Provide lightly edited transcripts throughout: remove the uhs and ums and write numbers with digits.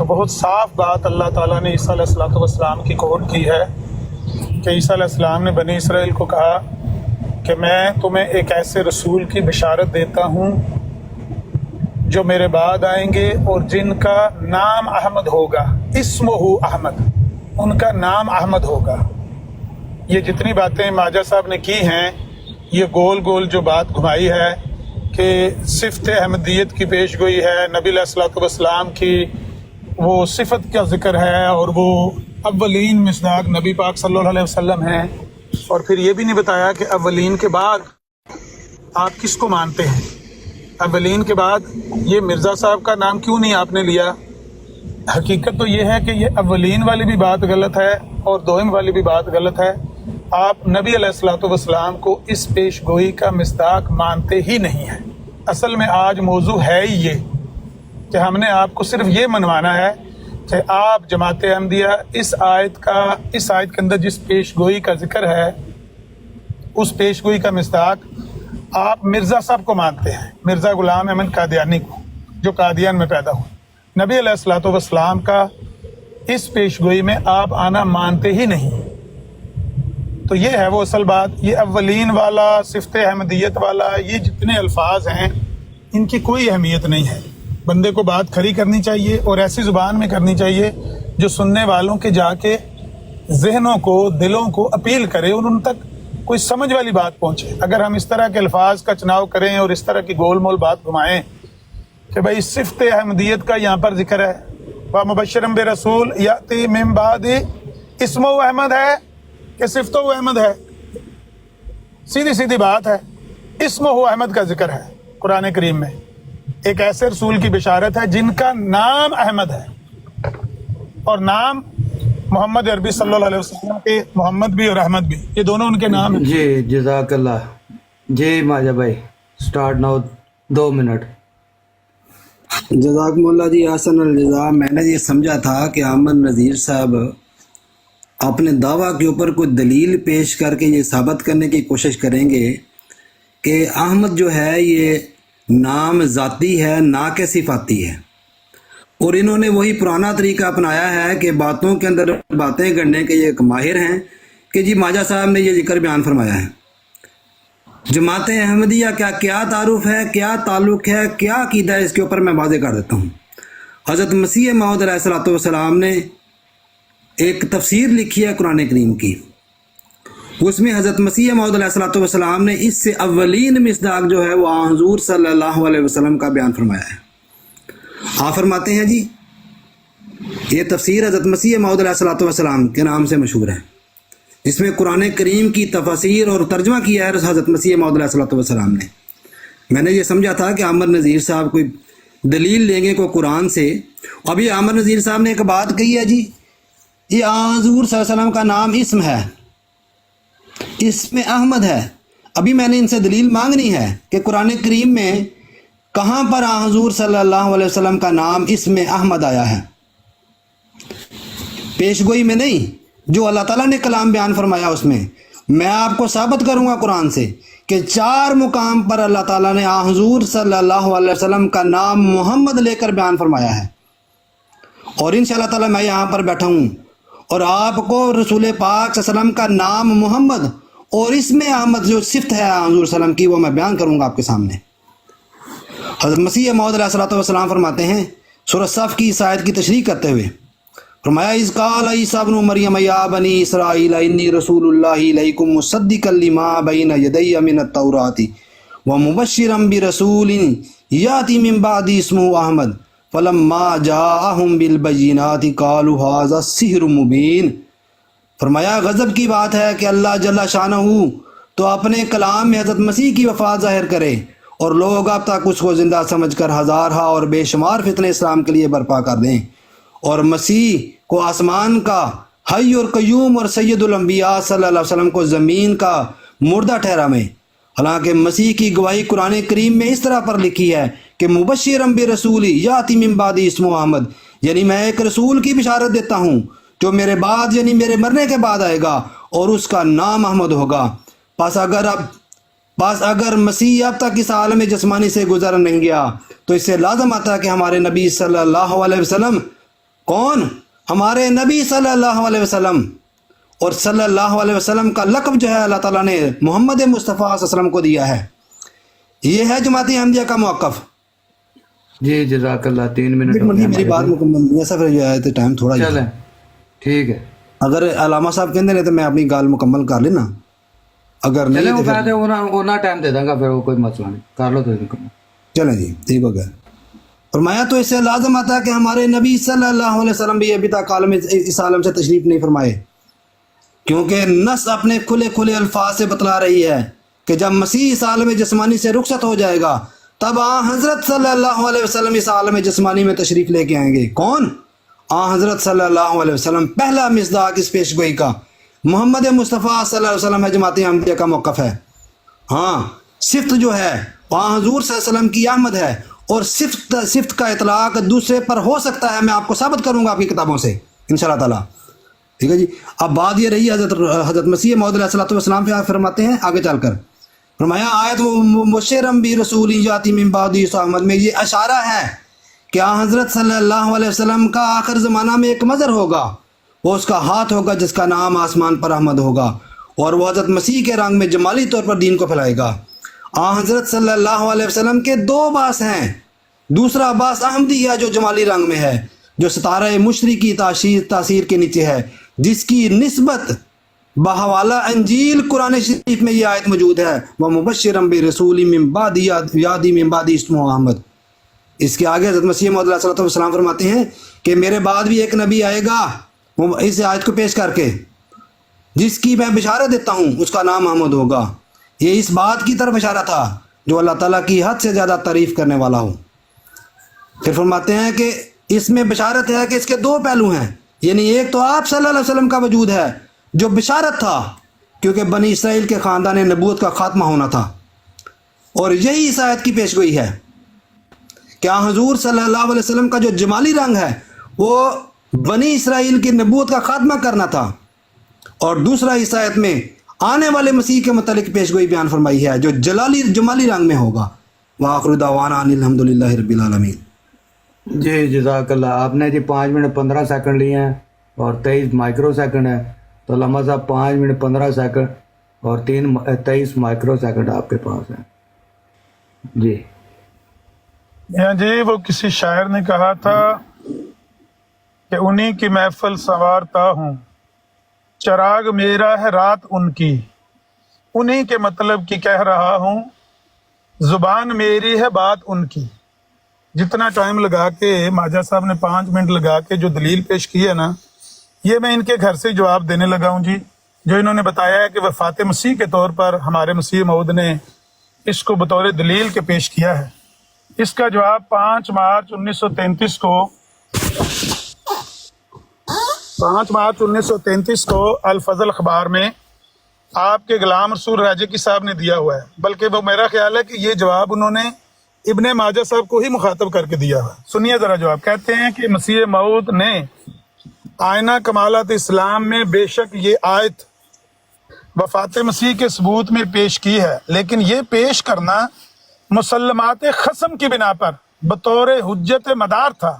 تو بہت صاف بات اللہ تعالیٰ نے عیسیٰ علیہ السلام کی کوٹ کی ہے کہ عیسیٰ علیہ السلام نے بنی اسرائیل کو کہا کہ میں تمہیں ایک ایسے رسول کی بشارت دیتا ہوں جو میرے بعد آئیں گے اور جن کا نام احمد ہوگا، اسمہ احمد، ان کا نام احمد ہوگا۔ یہ جتنی باتیں ماجہ صاحب نے کی ہیں، یہ گول گول جو بات گھمائی ہے کہ صفت احمدیت کی پیش گوئی ہے، نبی علیہ السلام کی وہ صفت کا ذکر ہے، اور وہ اولین مصداق نبی پاک صلی اللہ علیہ وسلم ہیں، اور پھر یہ بھی نہیں بتایا کہ اولین کے بعد آپ کس کو مانتے ہیں۔ اولین کے بعد یہ مرزا صاحب کا نام کیوں نہیں آپ نے لیا؟ حقیقت تو یہ ہے کہ یہ اولین والی بھی بات غلط ہے اور دوم والی بھی بات غلط ہے۔ آپ نبی علیہ السلام کو اس پیش گوئی کا مصداق مانتے ہی نہیں ہیں۔ اصل میں آج موضوع ہے ہی یہ کہ ہم نے آپ کو صرف یہ منوانا ہے کہ آپ جماعت احمدیہ اس آیت کے اندر جس پیش گوئی کا ذکر ہے، اس پیش گوئی کا مصداق آپ مرزا صاحب کو مانتے ہیں، مرزا غلام احمد قادیانی کو، جو قادیان میں پیدا ہوئے۔ نبی علیہ السلام کا اس پیش گوئی میں آپ آنا مانتے ہی نہیں۔ تو یہ ہے وہ اصل بات۔ یہ اولین والا، صفت احمدیت والا، یہ جتنے الفاظ ہیں ان کی کوئی اہمیت نہیں ہے۔ بندے کو بات کھری کرنی چاہیے اور ایسی زبان میں کرنی چاہیے جو سننے والوں کے جا کے ذہنوں کو، دلوں کو اپیل کرے اور ان تک کوئی سمجھ والی بات پہنچے۔ اگر ہم اس طرح کے الفاظ کا چناؤ کریں اور اس طرح کی گول مول بات گھمائیں کہ بھائی صفت احمدیت کا یہاں پر ذکر ہے، وَمُبَشِّرًا بِرَسُولٍ یَأْتِی مِن بَعْدِہ اسمہ احمد ہے کہ صفت احمد ہے؟ سیدھی سیدھی بات ہے، اسمہ احمد کا ذکر ہے قرآن کریم میں۔ ایک ایسے رسول کی بشارت ہے جن کا نام احمد ہے، اور نام محمد عربی صلی اللہ علیہ وسلم کے محمد بھی اور احمد بھی، یہ دونوں ان کے نام ہیں۔ جی جزاک اللہ۔ جی ماجہ بھائی سٹارٹ ناؤ، 2 منٹ۔ جزاکم اللہ جی، احسن الجزا۔ میں نے یہ سمجھا تھا کہ احمد نذیر صاحب اپنے دعویٰ کے اوپر کوئی دلیل پیش کر کے یہ ثابت کرنے کی کوشش کریں گے کہ احمد جو ہے یہ نام ذاتی ہے، نہ کہ صفاتی ہے، اور انہوں نے وہی پرانا طریقہ اپنایا ہے کہ باتوں کے اندر باتیں گڑنے کے یہ ایک ماہر ہیں کہ جی ماجہ صاحب نے یہ ذکر بیان فرمایا ہے۔ جماعت احمدیہ کا کیا تعارف ہے، کیا تعلق ہے، کیا عقیدہ ہے، اس کے اوپر میں واضح کر دیتا ہوں۔ حضرت مسیح موعود علیہ السلام نے ایک تفسیر لکھی ہے قرآن کریم کی، اس میں حضرت مسیح موعود علیہ السلام نے اس سے اولین مصداق جو ہے وہ حضور صلی اللہ علیہ وسلم کا بیان فرمایا ہے۔ آپ فرماتے ہیں جی یہ تفسیر حضرت مسیح موعود علیہ السلام کے نام سے مشہور ہے، اس میں قرآن کریم کی تفسیر اور ترجمہ کیا ہے حضرت مسیح موعود علیہ السلام نے۔ میں نے یہ سمجھا تھا کہ احمد نذیر صاحب کوئی دلیل لیں گے کوئی قرآن سے۔ ابھی احمد نذیر صاحب نے ایک بات کہی ہے جی، یہ حضور صلی اللہ علیہ وسلم کا نام اسم ہے، اسم احمد ہے۔ ابھی میں نے ان سے دلیل مانگنی ہے کہ قرآن کریم میں کہاں پر حضور صلی اللہ علیہ وسلم کا نام اسم احمد آیا ہے؟ پیش گوئی میں نہیں، جو اللہ تعالیٰ نے کلام بیان فرمایا اس میں۔ میں آپ کو ثابت کروں گا قرآن سے کہ 4 مقام پر اللہ تعالیٰ نے حضور صلی اللہ علیہ وسلم کا نام محمد لے کر بیان فرمایا ہے، اور انشاءاللہ تعالیٰ میں یہاں پر بیٹھا ہوں اور آپ کو رسول پاک صلی اللہ علیہ وسلم کا نام محمد اور اس میں احمد جو صفت ہے حضور صلی اللہ علیہ وسلم کی، وہ میں بیان کروں گا آپ کے سامنے۔ حضرت مسیح موعود علیہ السلام فرماتے ہیں سورہ صف کی اس آیت کی تشریح کرتے ہوئے، فرمایا اذ قال عیسیٰ ابن مریم یا بنی اسرائیل انی رسول اللہ الیکم مصدقا لما بین یدی من التوراۃ ومبشرا برسول یاتی من بعدی اسمہ احمد فلما جاءہم بالبینات قالوا ھذا سحر مبین۔ فرمایا غضب کی بات ہے کہ اللہ جل شانہ تو اپنے کلام میں حضرت مسیح کی وفات ظاہر کرے اور لوگ اب تک اس کو زندہ سمجھ کر ہزارہ اور بے شمار فتنے اسلام کے لیے برپا کر دیں، اور مسیح کو آسمان کا حی اور قیوم اور سید الانبیاء صلی اللہ علیہ وسلم کو زمین کا مردہ ٹھہراویں۔ حالانکہ مسیح کی گواہی قرآن کریم میں اس طرح پر لکھی ہے کہ مبشرا برسول یاتی من بعدی اسمہ احمد، یعنی میں ایک رسول کی بشارت دیتا ہوں جو میرے بعد یعنی میرے مرنے کے بعد آئے گا اور اس کا نام احمد ہوگا۔ پس اگر مسیح اب تک اس عالم جسمانی سے گزر نہیں گیا تو اس سے لازم آتا ہے کہ ہمارے نبی صلی اللہ علیہ وسلم کون؟ ہمارے نبی صلی اللہ علیہ وسلم. اور صلی اللہ علیہ وسلم کا لقب جو ہے اللہ تعالیٰ نے محمد مصطفیٰ صلی اللہ علیہ وسلم کو دیا ہے. یہ ہے جماعت احمدیہ کا موقف. جی جزاک اللہ. 3 منٹ ایک منٹ میری بات مکمل ایسا پھر یہ آئے تو ٹائم تھوڑا ہی ہے. چلیں ٹھیک ہے. اگر علامہ صاحب کہتے ہیں تو میں اپنی گال مکمل کر لینا, اگر چلیں نہیں وہ تو پھر کہتے انہیں ٹائم دے دیں گا, پھر وہ کوئی مسئلہ نہیں, کر لو تو چلیں جی ٹھیک ہو گیا. فرمایا تو اس سے لازم آتا ہے کہ ہمارے نبی صلی اللہ علیہ وسلم بھی ابھی تک اس عالم سے تشریف نہیں فرمائے, کیونکہ نص اپنے کھلے کھلے الفاظ سے بتلا رہی ہے کہ جب مسیح اس عالم جسمانی سے رخصت ہو جائے گا تب حضرت صلی اللہ علیہ وسلم اس عالم جسمانی میں تشریف لے کے آئیں گے. کون؟ حضرت صلی اللہ علیہ وسلم. پہلا مصداق اس پیش گوئی کا محمد مصطفیٰ صلی اللہ علیہ وسلم ہے, جماعت احمدیہ کا موقف ہے. ہاں صفت جو ہے حضور صلی اللہ علیہ وسلم کی احمد ہے, اور صفت کا اطلاق دوسرے پر ہو سکتا ہے, میں آپ کو ثابت کروں گا آپ کی کتابوں سے انشاءاللہ تعالیٰ. ٹھیک ہے جی. اب بات یہ رہی حضرت مسیح موعود علیہ الصلوۃ والسلام پہ فرماتے ہیں آگے چل کر. فرمایا آیت مبشرم بھی رسول یاتی من بعدی احمد میں یہ اشارہ ہے کہ حضرت صلی اللہ علیہ وسلم کا آخر زمانہ میں ایک مظہر ہوگا, وہ اس کا ہاتھ ہوگا جس کا نام آسمان پر احمد ہوگا, اور وہ حضرت مسیح کے رنگ میں جمالی طور پر دین کو پھیلائے گا. حضرت صلی اللہ علیہ وسلم کے 2 عباس ہیں. دوسرا عباس احمدی ہے جو جمالی رنگ میں ہے, جو ستارہ مشری کی تاثیر کے نیچے ہے, جس کی نسبت بحوالہ انجیل قرآن شریف میں یہ آیت موجود ہے, وہ مبشرم برسول من بعد یاتی من بعد اسمہ احمد. اس کے آگے حضرت مسیح موعود علیہ الصلوۃ والسلام فرماتے ہیں کہ میرے بعد بھی ایک نبی آئے گا, اس آیت کو پیش کر کے, جس کی میں بشارت دیتا ہوں, اس کا نام احمد ہوگا. یہ اس بات کی طرف اشارہ تھا جو اللہ تعالیٰ کی حد سے زیادہ تعریف کرنے والا ہو. پھر فرماتے ہیں کہ اس میں بشارت ہے کہ اس کے 2 پہلو ہیں, یعنی ایک تو آپ صلی اللہ علیہ وسلم کا وجود ہے جو بشارت تھا کیونکہ بنی اسرائیل کے خاندان نبوت کا خاتمہ ہونا تھا, اور یہی اس آیت کی پیش گوئی ہے کہ حضور صلی اللہ علیہ وسلم کا جو جمالی رنگ ہے وہ بنی اسرائیل کی نبوت کا خاتمہ کرنا تھا. اور دوسرا اس آیت میں آنے والے مسیح کے متعلق پیش گوئی بیان فرمائی ہے جو جمالی رنگ میں ہوگا. وآخر دعوانا ان الحمدللہ رب العالمین. جی جزاک اللہ. آپ نے جی 5 منٹ 15 سیکنڈ لیے ہیں اور 23 مائکرو سیکنڈ ہے, تو علامہ صاحب 5 منٹ 15 سیکنڈ اور 23 مائکرو سیکنڈ آپ کے پاس ہے. جی جی وہ کسی شاعر نے کہا تھا کہ انہی کی محفل سنوارتا ہوں, چراغ میرا ہے رات ان کی, انہی کے مطلب کی کہہ رہا ہوں, زبان میری ہے بات ان کی. جتنا ٹائم لگا کے ماجا صاحب نے 5 منٹ لگا کے جو دلیل پیش کی ہے نا, یہ میں ان کے گھر سے جواب دینے لگا ہوں جی, جو انہوں نے بتایا ہے کہ وفات مسیح کے طور پر ہمارے مسیح موعود نے اس کو بطور دلیل کے پیش کیا ہے. اس کا جواب 5 مارچ 1933 کو الفضل اخبار میں آپ کے غلام رسول راجے کی صاحب نے دیا ہوا ہے. بلکہ وہ میرا خیال ہے کہ یہ جواب انہوں نے ابن ماجہ صاحب کو ہی مخاطب کر کے دیا ہوا. سنیے ذرا جواب. کہتے ہیں کہ مسیح موعود نے آئینہ کمالات اسلام میں بے شک یہ آیت وفات مسیح کے ثبوت میں پیش کی ہے, لیکن یہ پیش کرنا مسلمات خصم کی بنا پر بطور حجت مدار تھا,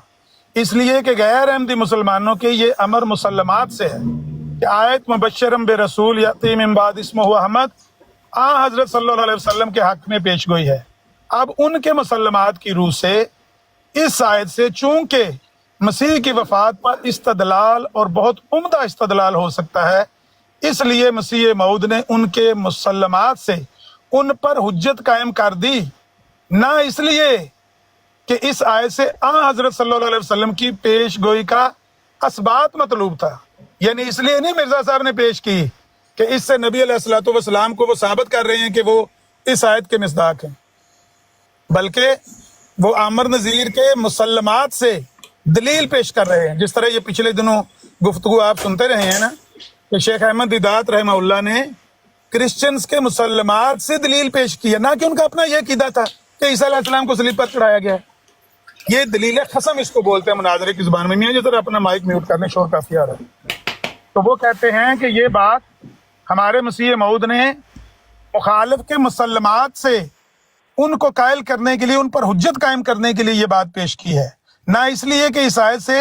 اس لیے کہ غیر احمدی مسلمانوں کے یہ امر مسلمات سے ہے کہ آیت مبشرم برسول یاتی من بعد اسمہ احمد حضرت صلی اللہ علیہ وسلم کے حق میں پیش گوئی ہے. اب ان کے مسلمات کی روح سے اس آیت سے چونکہ مسیح کی وفات پر استدلال اور بہت عمدہ استدلال ہو سکتا ہے, اس لیے مسیح موعود نے ان کے مسلمات سے ان پر حجت قائم کر دی, نہ اس لیے کہ اس آیت سے حضرت صلی اللہ علیہ وسلم کی پیش گوئی کا اثبات مطلوب تھا. یعنی اس لیے نہیں مرزا صاحب نے پیش کی کہ اس سے نبی علیہ الصلوۃ والسلام کو وہ ثابت کر رہے ہیں کہ وہ اس آیت کے مصداق ہیں, بلکہ وہ عامر نذیر کے مسلمات سے دلیل پیش کر رہے ہیں. جس طرح یہ پچھلے دنوں گفتگو آپ سنتے رہے ہیں نا کہ شیخ احمد دیدات رحمہ اللہ نے کرسچنز کے مسلمات سے دلیل پیش کی ہے, نہ کہ ان کا اپنا یہ عقیدہ تھا کہ عیسیٰ علیہ السلام کو صلیب پر چڑھایا گیا ہے. یہ دلیل خصم اس کو بولتے ہیں مناظرے کی زبان میں. میاں جی ذرا اپنا مائک میوٹ کرنے, شور کافی آ رہا ہے. تو وہ کہتے ہیں کہ یہ بات ہمارے مسیح موعود نے مخالف کے مسلمات سے ان کو قائل کرنے کے لیے, ان پر حجت قائم کرنے کے لیے یہ بات پیش کی ہے, نہ اس لیے کہ اس آیت سے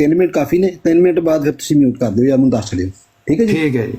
3 ਮਿੰਟ ਕਾਫੀ ਨੇ, 3 ਮਿੰਟ ਬਾਅਦ ਫਿਰ ਤੁਸੀਂ ਮਿਊਟ ਕਰ ਦਿਓ ਜਾਂ ਮੈਨੂੰ ਦੱਸ ਦਿਓ। ਠੀਕ ਹੈ ਜੀ?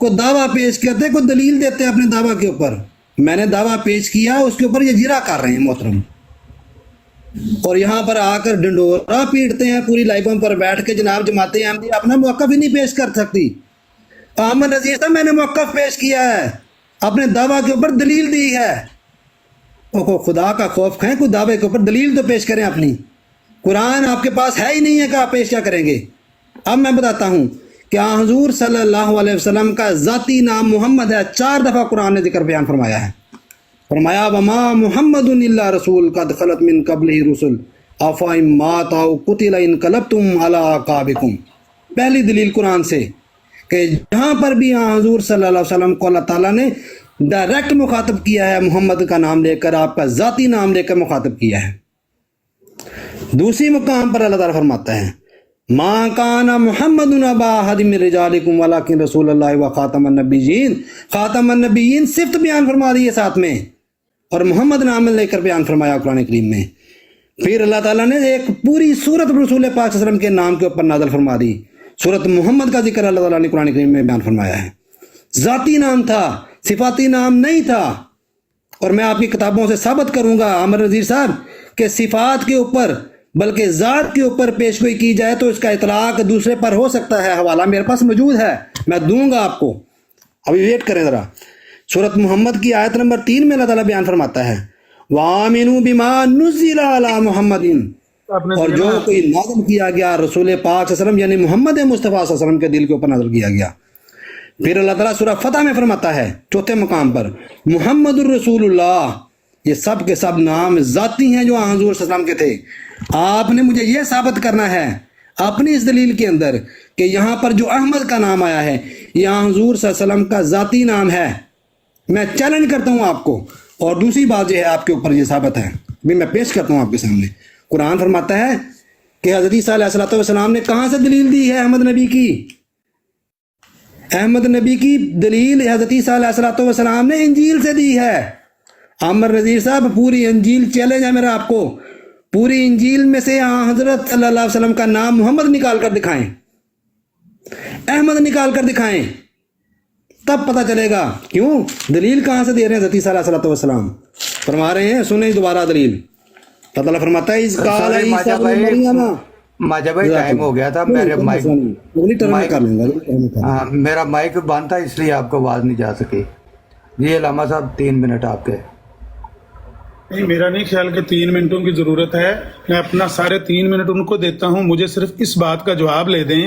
کوئی دعویٰ پیش کرتے, کوئی دلیل دیتے اپنے دعویٰ کے اوپر. میں نے دعویٰ پیش کیا, اس کے اوپر یہ جرا کر رہے ہیں محترم, اور یہاں پر آ کر ڈنڈورا پیٹتے ہیں پوری لائبوں پر بیٹھ کے. جناب جماعت احمدیہ اپنا موقف ہی نہیں پیش کر سکتی. احمد نذیر صاحب, میں نے موقف پیش کیا ہے, اپنے دعویٰ کے اوپر دلیل دی ہے. خدا کا خوف کھائیں, کوئی دعوے کے اوپر دلیل تو پیش کریں اپنی. قرآن آپ کے پاس ہے ہی نہیں ہے کہ آپ پیش کیا کریں گے. اب میں بتاتا ہوں کہ حضور صلی اللہ علیہ وسلم کا ذاتی نام محمد ہے. 4 دفعہ قرآن نے ذکر بیان فرمایا ہے. فرمایا وما محمد الا رسول قد خلت من قبلہ رسل افئن مات او قتل انقلبتم علی اعقابکم. پہلی دلیل قرآن سے کہ جہاں پر بھی حضور صلی اللہ علیہ وسلم کو اللہ تعالیٰ نے ڈائریکٹ مخاطب کیا ہے, محمد کا نام لے کر, آپ کا ذاتی نام لے کر مخاطب کیا ہے. دوسری مقام پر اللہ تعالیٰ فرماتا ہے ما کان محمد ابا احد من رجالکم ولکن رسول اللہ و خاتم النبیین. خاتم النبیین صفت بیان فرما دی ہے ساتھ میں, اور محمد نام لے کر بیان فرمایا قرآن کریم میں. پھر اللہ تعالیٰ نے ایک پوری سورت رسول پاک صلی اللہ علیہ وسلم کے نام کے اوپر نازل فرما دی. سورت محمد کا ذکر اللہ تعالیٰ نے قرآن کریم میں بیان فرمایا ہے. ذاتی نام تھا, صفاتی نام نہیں تھا. اور میں آپ کی کتابوں سے ثابت کروں گا عامر نذیر صاحب کہ صفات کے اوپر بلکہ ذات کے اوپر پیش گوئی کی جائے تو اس کا اطلاق دوسرے پر ہو سکتا ہے. حوالہ میرے پاس موجود ہے, میں دوں گا آپ کو, ابھی ویٹ کریں ذرا. سورت محمد کی آیت نمبر 3 میں اللہ تعالیٰ بیان فرماتا ہے وَآمِنُوا بِمَا نُزِّلَ عَلَى مُحَمَّدٍ, اور جو کوئی نازل کیا گیا رسول پاک صلی اللہ علیہ وسلم یعنی محمد مصطفیٰ صلی اللہ علیہ وسلم کے دل کے اوپر نازل کیا گیا. پھر اللہ تعالیٰ سورہ فتح میں فرماتا ہے 4 مقام پر محمد الرسول اللہ. یہ سب کے سب نام ذاتی ہیں جو حضور صلی اللہ علیہ وسلم کے تھے. آپ نے مجھے یہ ثابت کرنا ہے اپنی اس دلیل کے اندر کہ یہاں پر جو احمد کا نام آیا ہے یہاں حضور صلی اللہ علیہ وسلم کا ذاتی نام ہے. میں چیلنج کرتا ہوں آپ کو. اور دوسری بات جو ہے آپ کے اوپر یہ ثابت ہے, بھی میں پیش کرتا ہوں آپ کے سامنے. قرآن فرماتا ہے کہ حضرت عیسیٰ علیہ السلام نے کہاں سے دلیل دی ہے احمد نبی کی. احمد نبی کی دلیل حضرت عیسیٰ علیہ السلام نے انجیل سے دی ہے. عامر نذیر صاحب, پوری انجیل چیلنج ہے میرا آپ کو, پوری انجیل میں سے حضرت صلی اللہ علیہ وسلم کا نام محمد نکال کر دکھائیں, احمد نکال کر دکھائیں, تب پتہ چلے گا. کیوں دلیل کہاں سے دے رہے ہیں حضرت عیسیٰ علیہ السلام. فرما رہے ہیں, سنیں دوبارہ دلیل. اللہ تعالیٰ فرماتا ہے اس قال عیسیٰ ابن مریم. ماجا بھائی ٹائم ہو گیا تھا, میرا مائک بند تھا اس لیے آپ کو آواز نہیں جا سکی. جی علامہ صاحب 3 منٹ آپ کے. نہیں, میرا نہیں خیال کہ 3 منٹوں کی ضرورت ہے. میں اپنا سارے 3 منٹ ان کو دیتا ہوں. مجھے صرف اس بات کا جواب لے دیں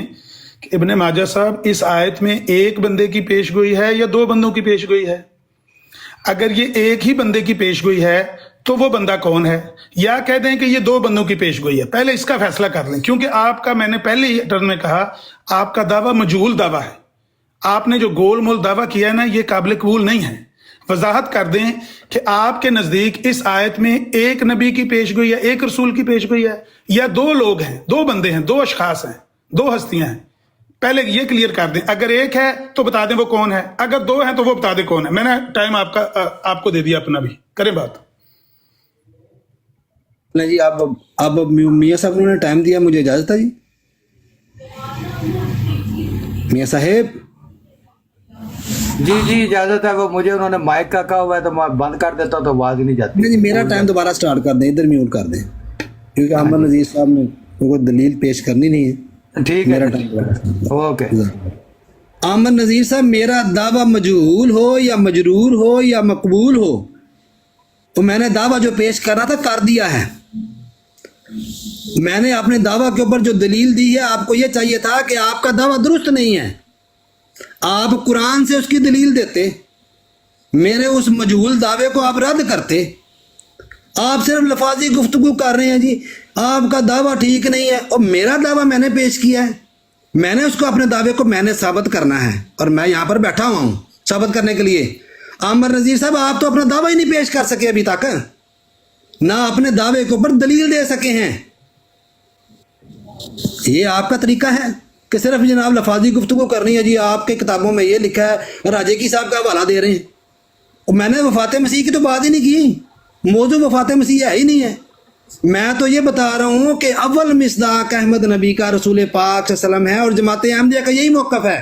کہ ابن ماجہ صاحب اس آیت میں ایک بندے کی پیش گوئی ہے یا 2 بندوں کی پیش گوئی ہے؟ اگر یہ ایک ہی بندے کی پیش گوئی ہے تو وہ بندہ کون ہے؟ یا کہہ دیں کہ یہ 2 بندوں کی پیش گوئی ہے. پہلے اس کا فیصلہ کر لیں, کیونکہ آپ کا, میں نے پہلے ہی ٹرن میں کہا, آپ کا دعویٰ مجہول دعویٰ ہے. آپ نے جو گول مول دعویٰ کیا ہے نا, یہ قابل قبول نہیں ہے. وضاحت کر دیں کہ آپ کے نزدیک اس آیت میں ایک نبی کی پیش گوئی ہے, ایک رسول کی پیش گوئی ہے, یا 2 لوگ ہیں, 2 بندے ہیں, 2 اشخاص ہیں, 2 ہستیاں ہیں. پہلے یہ کلیئر کر دیں. اگر ایک ہے تو بتا دیں وہ کون ہے, اگر 2 ہیں تو وہ بتا دیں کون ہے. میں نے ٹائم آپ کو دے دیا اپنا, بھی کریں بات. جی اب میاں صاحب نے ٹائم دیا, مجھے اجازت ہے. جی میاں صاحب. جی اجازت ہے. وہ مجھے انہوں نے مائک کا کہا ہوا ہے تو میں بند کر دیتا ہوں تو آواز ہی نہیں جاتی. نہیں, میرا ٹائم دوبارہ سٹارٹ کر دیں, ادھر میوٹ کر دیں, کیونکہ عامر نذیر صاحب نے کوئی دلیل پیش کرنی نہیں ہے. ٹھیک ہے, اوکے. عامر نذیر صاحب, میرا دعویٰ مجہول ہو یا مجرور ہو یا مقبول ہو, تو میں نے دعویٰ جو پیش کرنا تھا کر دیا ہے. میں نے اپنے دعویٰ کے اوپر جو دلیل دی ہے, آپ کو یہ چاہیے تھا کہ آپ کا دعویٰ درست نہیں ہے, آپ قرآن سے اس کی دلیل دیتے, میرے اس مجہول دعوے کو آپ رد کرتے. آپ صرف لفاظی گفتگو کر رہے ہیں, جی آپ کا دعویٰ ٹھیک نہیں ہے, اور میرا دعویٰ میں نے پیش کیا ہے, میں نے اس کو اپنے دعوے کو میں نے ثابت کرنا ہے, اور میں یہاں پر بیٹھا ہوا ہوں ثابت کرنے کے لیے. عامر نذیر صاحب, آپ تو اپنا دعویٰ ہی نہیں پیش کر سکے ابھی تک, نہ اپنے دعوے کے اوپر دلیل دے سکے ہیں. یہ آپ کا طریقہ ہے کہ صرف جناب لفاظی گفتگو کرنی ہے. جی آپ کے کتابوں میں یہ لکھا ہے, راجے کی صاحب کا حوالہ دے رہے ہیں, اور میں نے وفات مسیح کی تو بات ہی نہیں کی. موضوع وفات مسیح ہے ہی نہیں ہے. میں تو یہ بتا رہا ہوں کہ اول مصداق احمد نبی کا رسول پاک صلی اللہ علیہ وسلم ہے, اور جماعت احمدیہ کا یہی موقف ہے.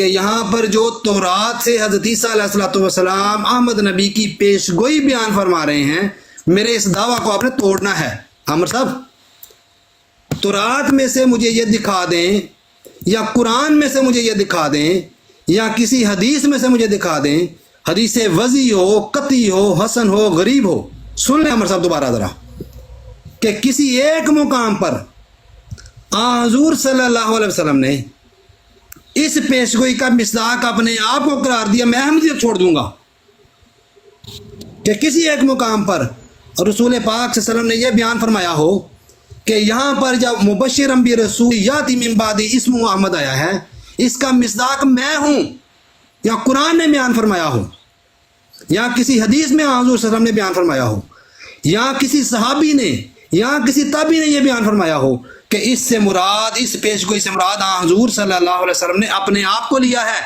کہ یہاں پر جو تورات سے حضرت عیسیٰ علیہ السلام احمد نبی کی پیشگوئی بیان فرما رہے ہیں، میرے اس دعویٰ کو آپ نے توڑنا ہے۔ عامر صاحب، تورات میں سے مجھے یہ دکھا دیں، یا قرآن میں سے مجھے یہ دکھا دیں، یا کسی حدیث میں سے مجھے دکھا دیں، حدیث وضعی ہو، قطعی ہو، حسن ہو، غریب ہو، سن لیں عامر صاحب دوبارہ ذرا، کہ کسی ایک مقام پر حضور صلی اللہ علیہ وسلم نے اس پیشگوئی کا مصداق اپنے آپ کو قرار دیا، میں احمدیت چھوڑ دوں گا، کہ کسی ایک مقام پر رسول پاک صلی اللہ علیہ وسلم نے یہ بیان فرمایا ہو کہ یہاں پر جب مبشرم برسول یاتی من بعدی اسمہ احمد آیا ہے، اس کا مصداق میں ہوں، یا قرآن نے بیان فرمایا ہو، یا کسی حدیث میں حضور صلی اللہ علیہ وسلم نے بیان فرمایا ہو، یا کسی صحابی نے یا کسی تابعی نے یہ بیان فرمایا ہو کہ اس سے مراد، اس پیشگوئی سے مراد حضور صلی اللہ علیہ وسلم نے اپنے آپ کو لیا ہے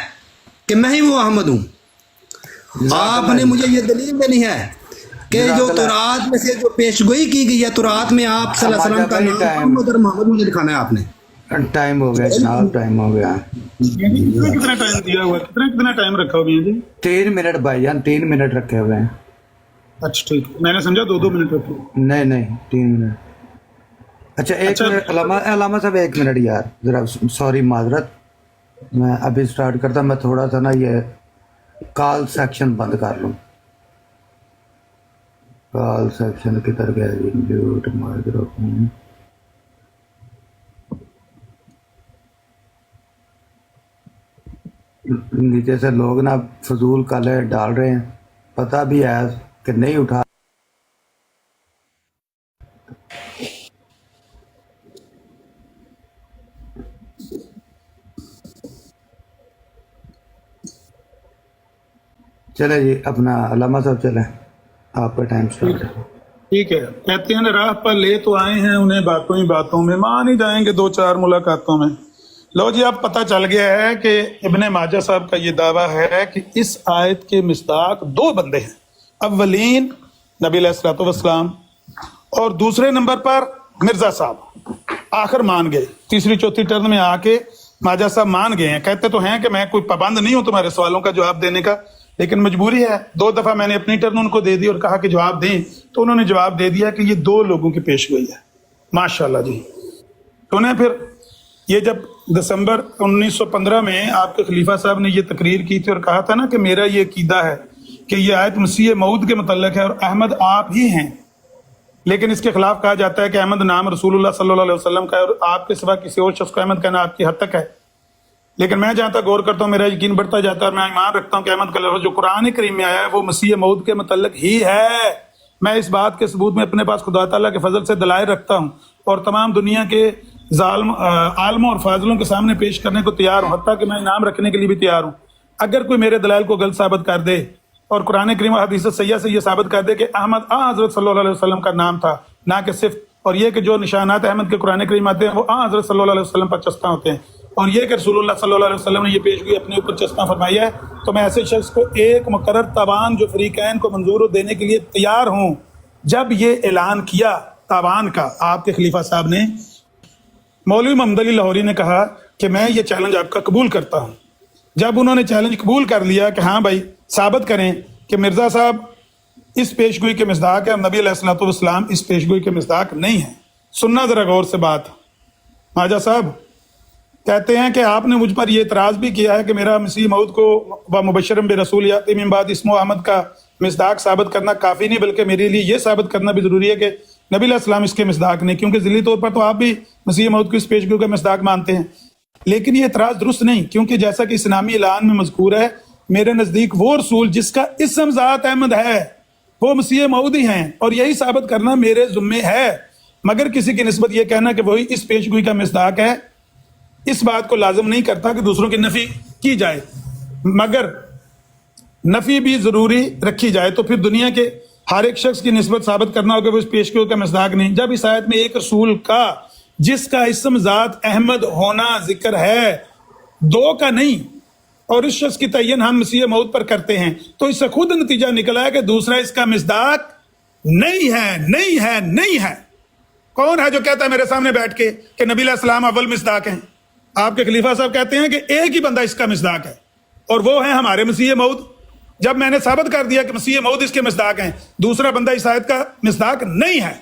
کہ میں ہی وہ احمد ہوں۔ آپ نے مجھے یہ دلیل دینی ہے کہ جو تورات میں سے جو پیشگوئی کی گئی ہے، تورات میں آپ صلی اللہ علیہ وسلم کا نام احمد اور محمد مجھے دکھانا ہے آپ نے۔ ٹائم ہو گیا جناب، ٹائم ہو گیا۔ کتنا ٹائم دیا ہوا ہے؟ کتنا ٹائم رکھا ہوا ہے جی؟ 3 منٹ بھائی جان، 3 منٹ رکھے ہوئے ہیں۔ اچھا ٹھیک، میں نے سمجھا 2 منٹ رکھو۔ نہیں 3 منٹ۔ اچھا 1 منٹ علامہ صاحب، 1 منٹ یار ذرا، سوری معذرت، میں ابھی سٹارٹ کرتا، میں تھوڑا سا نا یہ کال سیکشن بند کر لوں۔ کال سیکشن کدھر گیا جی؟ Mute microphone. نیچے سے لوگ نا فضول کالیں ڈال رہے ہیں، پتہ بھی ہے کہ نہیں اٹھا۔ چلے جی اپنا علامہ صاحب چلیں، آپ کا ٹائم سٹارٹ ہے۔ ٹھیک ہے، کہتے ہیں راہ پر لے تو آئے ہیں انہیں باتوں ہی باتوں میں، مان ہی جائیں گے 2-4 ملاقاتوں میں۔ لو جی، اب پتہ چل گیا ہے کہ ابن ماجہ صاحب کا یہ دعویٰ ہے کہ اس آیت کے مصداق 2 بندے ہیں، اولین نبی علیہ الصلوۃ والسلام، اور دوسرے نمبر پر مرزا صاحب آخر مان گئے، تیسری چوتھی ٹرن میں آ کے ماجہ صاحب مان گئے ہیں۔ کہتے تو ہیں کہ میں کوئی پابند نہیں ہوں تمہارے سوالوں کا جواب دینے کا، لیکن مجبوری ہے۔ 2 دفعہ میں نے اپنی ٹرن ان کو دے دی اور کہا کہ جواب دیں، تو انہوں نے جواب دے دیا کہ یہ 2 لوگوں کی پیش گوئی ہے۔ ماشاءاللہ جی۔ انہیں پھر یہ جب دسمبر 1915 میں آپ کے خلیفہ صاحب نے یہ تقریر کی تھی اور کہا تھا نا کہ میرا یہ عقیدہ ہے کہ یہ آیت مسیح موعود کے متعلق ہے اور احمد آپ ہی ہیں، لیکن اس کے خلاف کہا جاتا ہے کہ احمد نام رسول اللہ صلی اللہ علیہ وسلم کا ہے اور آپ کے سوا کسی اور شخص کو احمد کہنا آپ کی حد تک ہے۔ لیکن میں جہاں تک غور کرتا ہوں میرا یقین بڑھتا جاتا ہے اور میں ایمان رکھتا ہوں کہ احمد کا لفظ جو قرآن کریم میں آیا ہے وہ مسیح موعود کے متعلق ہی ہے۔ میں اس بات کے ثبوت میں اپنے پاس خدا تعالیٰ کے فضل سے دلائل رکھتا ہوں اور تمام دنیا کے عالموں اور فاضلوں کے سامنے پیش کرنے کو تیار ہوں، حتیٰ کہ میں انعام رکھنے کے لیے بھی تیار ہوں۔ اگر کوئی میرے دلائل کو غلط ثابت کر دے اور قرآن کریم و حدیث صحیحہ سے یہ ثابت کر دے کہ احمد حضرت صلی اللہ علیہ وسلم کا نام تھا، نہ کہ صرف، اور یہ کہ جو نشانات احمد کے قرآن کریم آتے ہیں وہ حضرت صلی اللہ علیہ وسلم پر چسپاں ہوتے ہیں، اور یہ کہ رسول اللہ صلی اللہ علیہ وسلم نے یہ پیشگوئی اپنے اوپر چسپاں فرمائی ہے، تو میں ایسے شخص کو ایک مقرر تاوان جو فریقین کو منظور دینے کے لیے تیار ہوں۔ جب یہ اعلان کیا تاوان کا آپ کے خلیفہ صاحب نے، مولوی محمد علی لاہوری نے کہا کہ میں یہ چیلنج آپ کا قبول کرتا ہوں۔ جب انہوں نے چیلنج قبول کر لیا کہ ہاں بھائی ثابت کریں کہ مرزا صاحب اس پیشگوئی کے مصداق ہے اور نبی علیہ الصلوۃ والسلام اس پیشگوئی کے مصداق نہیں ہیں۔ سننا ذرا غور سے بات، ماجہ صاحب کہتے ہیں کہ آپ نے مجھ پر یہ اعتراض بھی کیا ہے کہ میرا مسیح موعود کو و مبشرم برسول یاتی من بعد اسمہ احمد کا مصداق ثابت کرنا کافی نہیں، بلکہ میرے لیے یہ ثابت کرنا بھی ضروری ہے کہ نبی علیہ السلام اس کے مصداق نہیں، کیونکہ ذیلی طور پر تو آپ بھی مسیح موعود کو اس پیشگوئی کا مصداق مانتے ہیں۔ لیکن یہ اعتراض درست نہیں، کیونکہ جیسا کہ اسلامی اعلان میں مذکور ہے، میرے نزدیک وہ رسول جس کا اسم ذات احمد ہے وہ مسیح موعود ہی ہیں، اور یہی ثابت کرنا میرے ذمے ہے۔ مگر کسی کی نسبت یہ کہنا کہ وہی اس پیشگوئی کا مصداق ہے اس بات کو لازم نہیں کرتا کہ دوسروں کی نفی کی جائے، مگر نفی بھی ضروری رکھی جائے، تو پھر دنیا کے ہر ایک شخص کی نسبت ثابت کرنا ہوگا وہ اس پیشگوئی کا مصداق نہیں۔ جب اس آیت میں ایک رسول کا جس کا اسم ذات احمد ہونا ذکر ہے، 2 کا نہیں، اور اس شخص کی تعین ہم مسیح موعود پر کرتے ہیں، تو اس سے خود نتیجہ نکلا ہے کہ دوسرا اس کا مصداق نہیں ہے، نہیں ہے، نہیں ہے۔ کون ہے جو کہتا ہے میرے سامنے بیٹھ کے کہ نبی علیہ السلام اول مصداق ہیں؟ آپ کے خلیفہ صاحب کہتے ہیں کہ ایک ہی بندہ اس کا مصداق ہے اور وہ ہے ہمارے مسیح موعود. جب میں نے ثابت کر دیا کہ مسیح موعود اس کے مصداق ہیں, دوسرا بندہ اس آیت کا مصداق نہیں ہے.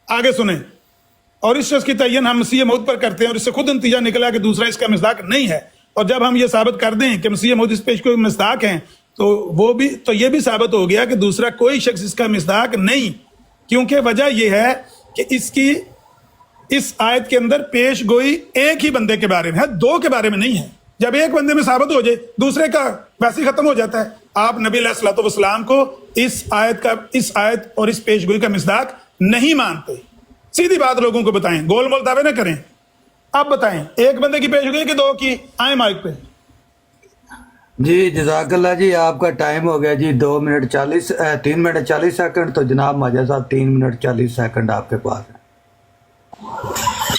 آگے سنیں, اور اس شخص کی تعین ہم مسیح موعود پر کرتے ہیں اور اس سے خود نتیجہ نکلا کہ دوسرا اس کا مصداق نہیں ہے. اور جب ہم یہ ثابت کر دیں کہ مسیح موعود اس پیش کوئی مصداق ہیں تو یہ بھی ثابت ہو گیا کہ دوسرا کوئی شخص اس کا مصداق نہیں, کیونکہ وجہ یہ ہے کہ اس آیت کے اندر پیش گوئی ایک ہی بندے کے بارے میں ہے, دو کے بارے میں نہیں ہے. جب ایک بندے میں ثابت ہو جائے دوسرے کا ویسے ہی ختم ہو جاتا ہے. آپ نبی علیہ الصلوۃ والسلام کو اس آیت اور اس پیش گوئی کا مصداق نہیں مانتے. سیدھی بات لوگوں کو بتائیں, گول مول دعوے نہ کریں. اب بتائیں ایک بندے کی پیش گوئی کہ دو کی؟ آئیں مائک پہ. جی جزاک اللہ جی, آپ کا ٹائم ہو گیا جی 3 منٹ 40 سیکنڈ. تو جناب ماجد صاحب 3 منٹ 40 سیکنڈ آپ کے پاس ہے.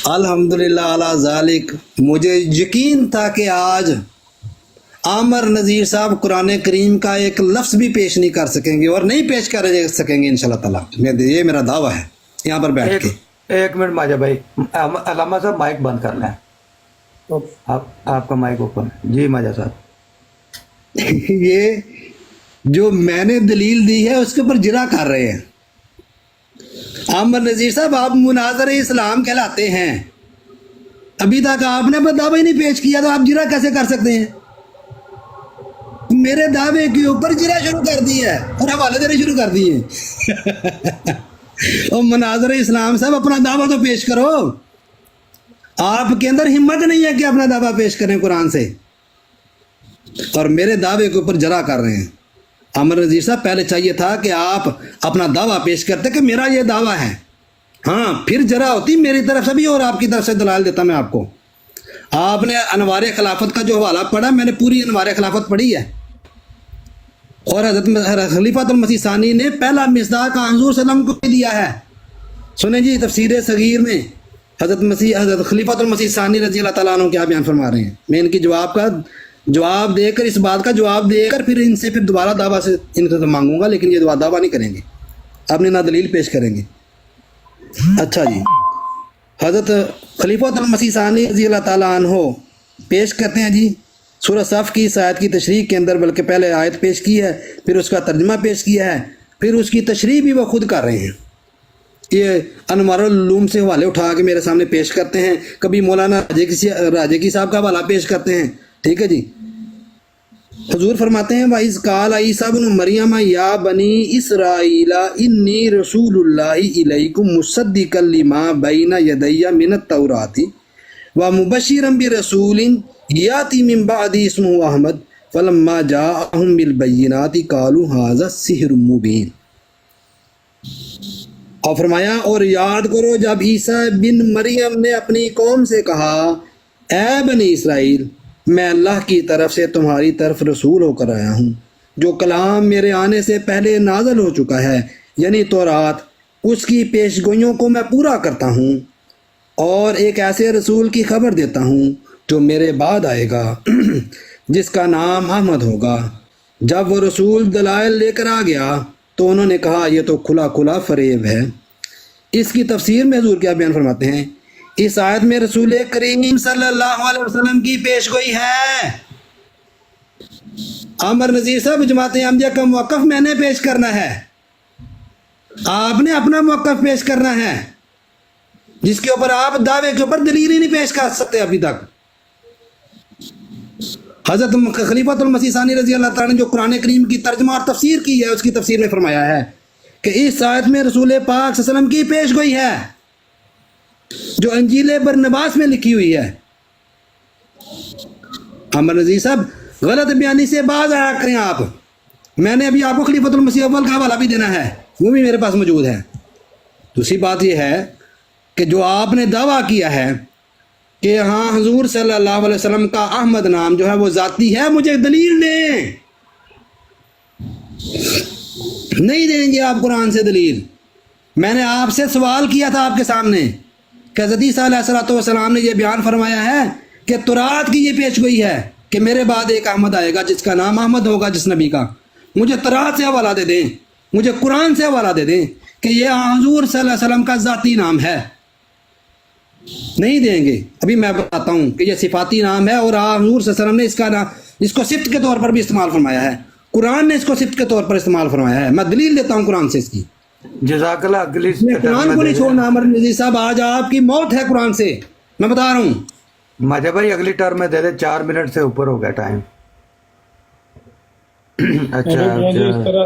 الحمدللہ علی ذالک. مجھے یقین تھا کہ آج عامر نذیر صاحب قرآن کریم کا ایک لفظ بھی پیش نہیں کر سکیں گے اور نہیں پیش کر سکیں گے انشاءاللہ تعالیٰ. یہ میرا دعویٰ ہے یہاں پر بیٹھ کے. ایک منٹ ماجد بھائی, علامہ صاحب مائک بند کر لیں. آپ کا مائک اوپن ہے جی ماجد صاحب. یہ جو میں نے دلیل دی ہے اس کے اوپر جرا کر رہے ہیں. عامر نذیر صاحب آپ مناظر اسلام کہلاتے ہیں, ابھی تک آپ نے دعویٰ ہی نہیں پیش کیا تو آپ جرا کیسے کر سکتے ہیں؟ میرے دعوے کے اوپر جرا شروع کر دی ہے اور حوالے دینے شروع کر دیے. اور مناظر اسلام صاحب اپنا دعویٰ تو پیش کرو. آپ کے اندر ہمت نہیں ہے کہ اپنا دعویٰ پیش کریں قرآن سے, اور میرے دعوے کے اوپر جرا کر رہے ہیں. عامر نذیر صاحب پہلے چاہیے تھا کہ آپ اپنا دعویٰ پیش کرتے کہ میرا یہ دعویٰ ہے, ہاں پھر جرا ہوتی میری طرف سے بھی اور آپ کی طرف سے دلائل دیتا میں آپ کو. آپ نے انوار خلافت کا جو حوالہ پڑھا, میں نے پوری انوار خلافت پڑھی ہے, اور حضرت خلیفۃ المسیح ثانی نے پہلا مصداق حضور صلی اللہ علیہ وسلم کو دیا ہے. سنیں جی تفسیر صغیر میں حضرت خلیفۃ المسیح ثانی رضی اللہ تعالیٰ عنہ کیا بیان فرما رہے ہیں. میں ان کی جواب دے کر, اس بات کا جواب دے کر پھر ان سے دوبارہ دعویٰ سے ان سے مانگوں گا, لیکن یہ دعویٰ نہیں کریں گے, اپنی نہ دلیل پیش کریں گے. اچھا جی, حضرت خلیفۃ المسیح ثانی رضی اللہ تعالیٰ عنہ پیش کرتے ہیں جی سورہ صف کی اس آیت کی تشریح کے اندر, بلکہ پہلے آیت پیش کی ہے پھر اس کا ترجمہ پیش کیا ہے, پھر اس کی تشریح بھی وہ خود کر رہے ہیں. یہ انوار العلوم سے حوالے اٹھا کے میرے سامنے پیش کرتے ہیں, کبھی مولانا راجے کی صاحب کا حوالہ پیش کرتے ہیں. ٹھیک ہے جی. حضور فرماتے ہیں وَإِذْ قَالَ عِيسَىٰ ابْنُ مَرْيَمَ يَا بَنِي إِسْرَائِيلَ إِنِّي رَسُولُ اللَّهِ إِلَيْكُمْ مُصَدِّقًا لِمَا بَيْنَ يَدَيَّ مِنَ التَّوْرَاةِ وَمُبَشِّرًا بِرَسُولٍ يَأْتِي مِن بَعْدِي اسْمُهُ أَحْمَدُ فَلَمَّا جَاءَهُم بِالْبَيِّنَاتِ قَالُوا هَٰذَا سِحْرٌ مُّبِينٌ. اور فرمایا اور یاد کرو جب عیسیٰ بن مریم نے اپنی قوم سے کہا اے بنی اسرائیل, میں اللہ کی طرف سے تمہاری طرف رسول ہو کر آیا ہوں, جو کلام میرے آنے سے پہلے نازل ہو چکا ہے, یعنی تورات, اس کی پیشگوئیوں کو میں پورا کرتا ہوں, اور ایک ایسے رسول کی خبر دیتا ہوں جو میرے بعد آئے گا جس کا نام احمد ہوگا. جب وہ رسول دلائل لے کر آ گیا تو انہوں نے کہا یہ تو کھلا فریب ہے. اس کی تفسیر میں حضور کیا بیان فرماتے ہیں, اس آیت میں رسول کریم صلی اللہ علیہ وسلم کی پیش گوئی ہے. عامر نذیر صاحب جماعت احمدیہ کا موقف میں نے پیش کرنا ہے, آپ نے اپنا موقف پیش کرنا ہے, جس کے اوپر آپ دعوے کے اوپر دلیل ہی نہیں پیش کر سکتے ابھی تک. حضرت خلیفۃ المسیح ثانی رضی اللہ تعالیٰ نے جو قرآن کریم کی ترجمہ اور تفسیر کی ہے, اس کی تفسیر میں فرمایا ہے کہ اس آیت میں رسول پاک صلی اللہ علیہ وسلم کی پیش گوئی ہے جو انجیل برنباس میں لکھی ہوئی ہے. عامر نذیر صاحب غلط بیانی سے باز آیا کریں آپ. میں نے ابھی آپ کو خلیفۃ المسیح اول کا حوالہ بھی دینا ہے, وہ بھی میرے پاس موجود ہے. دوسری بات یہ ہے کہ جو آپ نے دعویٰ کیا ہے کہ ہاں حضور صلی اللہ علیہ وسلم کا احمد نام جو ہے وہ ذاتی ہے, مجھے دلیل دیں. نہیں دیں گے آپ قرآن سے دلیل. میں نے آپ سے سوال کیا تھا آپ کے سامنے کہ حضرت عیسیٰ علیہ السلام نے یہ بیان فرمایا ہے کہ تورات کی یہ پیش گوئی ہے کہ میرے بعد ایک احمد آئے گا جس کا نام احمد ہوگا, جس نبی کا. مجھے تورات سے حوالہ دے دیں, مجھے قرآن سے حوالہ دے دیں کہ یہ حضور صلی اللہ علیہ وسلم کا ذاتی نام ہے. نہیں دیں گے. ابھی میں بتاتا ہوں کہ یہ صفاتی نام ہے اور حضور صلی اللہ علیہ وسلم نے اس کا نام اس کو صفت کے طور پر بھی استعمال فرمایا ہے. قرآن نے اس کو صفت کے طور پر استعمال فرمایا ہے. میں دلیل دیتا ہوں قرآن سے اس کی. جزاک اللہ. اگلی قرآن کو نہیں چھوڑنا. عمر نذیر صاحب آج آپ کی موت ہے قرآن سے، میں بتا رہا ہوں. مجھے بھائی اگلی ٹرم میں دے دے، 4 منٹ سے اوپر ہو گیا ٹائم. اچھا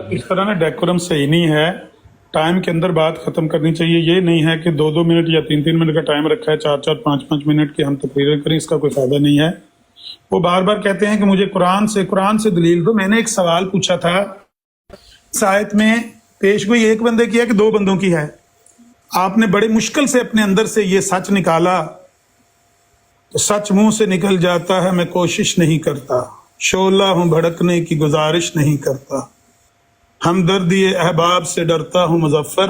اس طرح نا ڈیکورم صحیح نہیں ہے. ٹائم کے اندر بات ختم کرنی چاہیے. یہ نہیں ہے کہ 2 منٹ یا 3 منٹ کا ٹائم رکھا ہے، 4 5 منٹ کی ہم تقریریں کریں، اس کا کوئی فائدہ نہیں ہے. وہ بار بار کہتے ہیں کہ مجھے قرآن سے دلیل دو. میں نے ایک سوال پوچھا تھا، اس آیت میں پیش گوئی ایک بندے کی ہے کہ 2 بندوں کی ہے؟ آپ نے بڑے مشکل سے اپنے اندر سے یہ سچ نکالا. تو سچ منہ سے نکل جاتا ہے، میں کوشش نہیں کرتا، شعلہ ہوں بھڑکنے کی گزارش نہیں کرتا، ہمدردی احباب سے ڈرتا ہوں مظفر،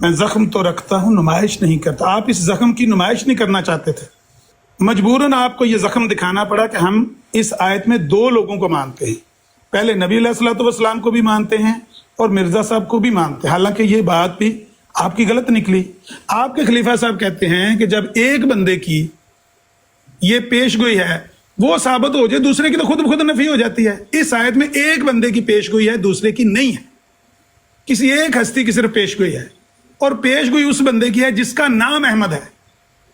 میں زخم تو رکھتا ہوں نمائش نہیں کرتا. آپ اس زخم کی نمائش نہیں کرنا چاہتے تھے، مجبوراً آپ کو یہ زخم دکھانا پڑا کہ ہم اس آیت میں 2 لوگوں کو مانتے ہیں. پہلے نبی علیہ الصلوۃ والسلام کو بھی مانتے ہیں اور مرزا صاحب کو بھی مانتے ہیں. حالانکہ یہ بات بھی آپ کی غلط نکلی. آپ کے خلیفہ صاحب کہتے ہیں کہ جب ایک بندے کی یہ پیش گوئی ہے وہ ثابت ہو جائے، دوسرے کی تو خود نفی ہو جاتی ہے. اس آیت میں ایک بندے کی پیش گوئی ہے، دوسرے کی نہیں ہے. کسی ایک ہستی کی صرف پیش گوئی ہے، اور پیش گوئی اس بندے کی ہے جس کا نام احمد ہے.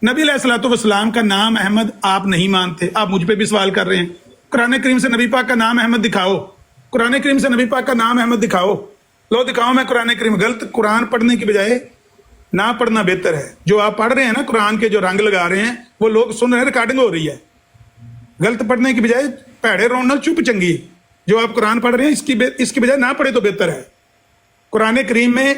نبی علیہ الصلوۃ والسلام کا نام احمد آپ نہیں مانتے. آپ مجھ پہ بھی سوال کر رہے ہیں. قرآن کریم سے نبی پاک کا نام احمد دکھاؤ، قرآن کریم سے نبی پاک کا نام احمد دکھاؤ. لو دکھاؤ. میں قرآن کریم غلط قرآن پڑھنے کی بجائے نہ پڑھنا بہتر ہے. جو آپ پڑھ رہے ہیں نا قرآن کے جو رنگ لگا رہے ہیں وہ لوگ سن رہے ہیں، ریکارڈنگ ہو رہی ہے. غلط پڑھنے کی بجائے پیڑے رونا چپ چنگی. جو آپ قرآن پڑھ رہے ہیں اس کی بجائے نہ پڑھے تو بہتر ہے. قرآن کریم میں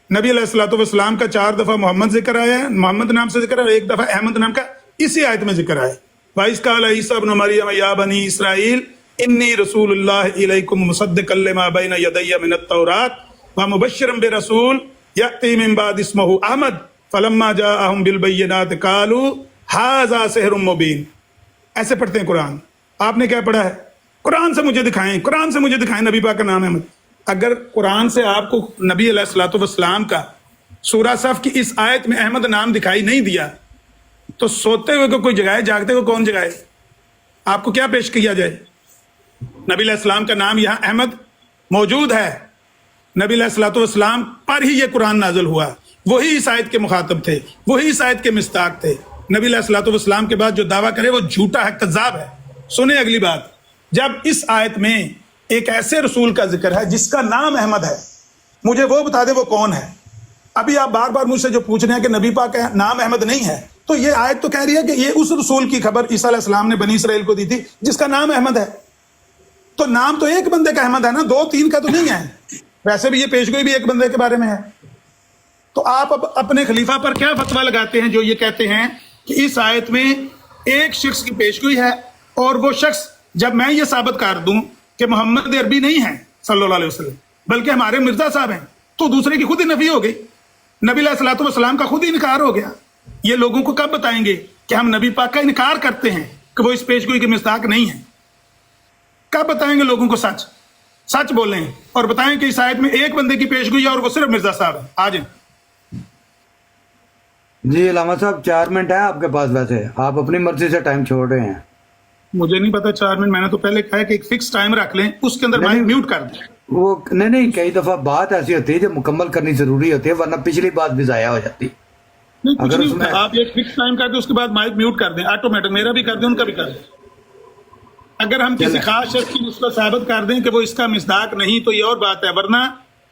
نبی علیہ الصلوۃ والسلام کا 4 دفعہ محمد ذکر آیا ہے، محمد نام سے ذکر ہے، اور 1 دفعہ احمد نام کا اسی آیت میں ذکر آیا ہے. وَإِذْ قَالَ عِيسَىٰ ابْنُ مَرْيَمَ يَا بَنِي إِسْرَائِيلَ إِنِّي رَسُولُ اللَّهِ إِلَيْكُمْ مُصَدِّقًا لِمَا بَيْنَ يَدَيَّ مِنَ التَّوْرَاةِ وَمُبَشِّرًا بِرَسُولٍ يَأْتِي مِن بَعْدِي اسْمُهُ أَحْمَدُ فَلَمَّا جَاءَهُم بِالْبَيِّنَاتِ قَالُوا هَٰذَا سِحْرٌ مُّبِينٌ. ایسے پڑھتے ہیں قرآن. آپ نے کیا پڑھا ہے؟ قرآن سے مجھے دکھائیں، قرآن سے مجھے دکھائیں نبی پاک کا نام احمد. اگر قرآن سے آپ کو نبی علیہ الصلوۃ والسلام کا سورہ صف کی اس آیت میں احمد نام دکھائی نہیں دیا تو سوتے ہوئے کو کوئی جگائے، جاگتے ہوئے کون جگائے؟ آپ کو کیا پیش کیا جائے؟ نبی علیہ السلام کا نام یہاں احمد موجود ہے. نبی علیہ الصلوۃ والسلام پر ہی یہ قرآن نازل ہوا. وہی اس آیت کے مخاطب تھے، وہی اس آیت کے مصداق تھے. نبی علیہ الصلوۃ والسلام کے بعد جو دعویٰ کرے وہ جھوٹا ہے، کذاب ہے. سنیں اگلی بات. جب اس آیت میں ایک ایسے رسول کا ذکر ہے جس کا نام احمد ہے، مجھے وہ بتا دے وہ کون ہے. ابھی آپ بار بار مجھ سے جو پوچھ رہے ہیں کہ نبی پاک کا نام احمد نہیں ہے، تو یہ آیت تو کہہ رہی ہے کہ یہ اس رسول کی خبر عیسیٰ علیہ السلام نے بنی اسرائیل کو دی تھی جس کا نام احمد ہے. تو نام تو ایک بندے کا احمد ہے نا، 2-3 کا تو نہیں ہے. ویسے بھی یہ پیش گوئی بھی ایک بندے کے بارے میں ہے. تو آپ اب اپنے خلیفہ پر کیا فتویٰ لگاتے ہیں جو یہ کہتے ہیں کہ اس آیت میں ایک شخص کی پیش گوئی ہے، اور وہ شخص جب میں یہ ثابت کر دوں کہ محمد عربی نہیں ہے صلی اللہ علیہ وسلم بلکہ ہمارے مرزا صاحب ہیں، تو دوسرے کی خود ہی نفی ہو گئی. نبی علیہ الصلوۃ والسلام کا خود ہی انکار ہو گیا. یہ لوگوں کو کب بتائیں گے کہ ہم نبی پاک کا انکار کرتے ہیں کہ وہ اس پیش گوئی کے مصداق نہیں ہیں؟ کب بتائیں گے لوگوں کو؟ سچ بولیں اور بتائیں کہ اس آیت میں ایک بندے کی پیش گوئی ہے اور وہ صرف مرزا صاحب ہے. آ جائیں. جی علامہ صاحب 4 منٹ ہے آپ کے پاس. ویسے آپ اپنی مرضی سے ٹائم چھوڑ رہے ہیں. مجھے نہیں پتا 4 منٹ. میں نے تو پہلے کہا کہ ایک فکس ٹائم رکھ لیں، اس کے اندر مائک میوٹ کر دیں. وہ نہیں کئی دفعہ بات ایسی ہوتی ہے جو مکمل کرنی ضروری ہوتی ہے، ورنہ پچھلی بات بھی ضائع ہو جاتی. نہیں کچھ نہیں ہوتا. آپ ایک فکس ٹائم کر دیں، اس کے بعد مائک میوٹ کر دیں آٹومیٹک. میرا بھی کر دیں، ان کا بھی کر دیں. اگر ہم کسی خاص شخص کی اس کو ثابت کر دیں کہ وہ اس کا مصداق نہیں تو یہ اور بات ہے، ورنہ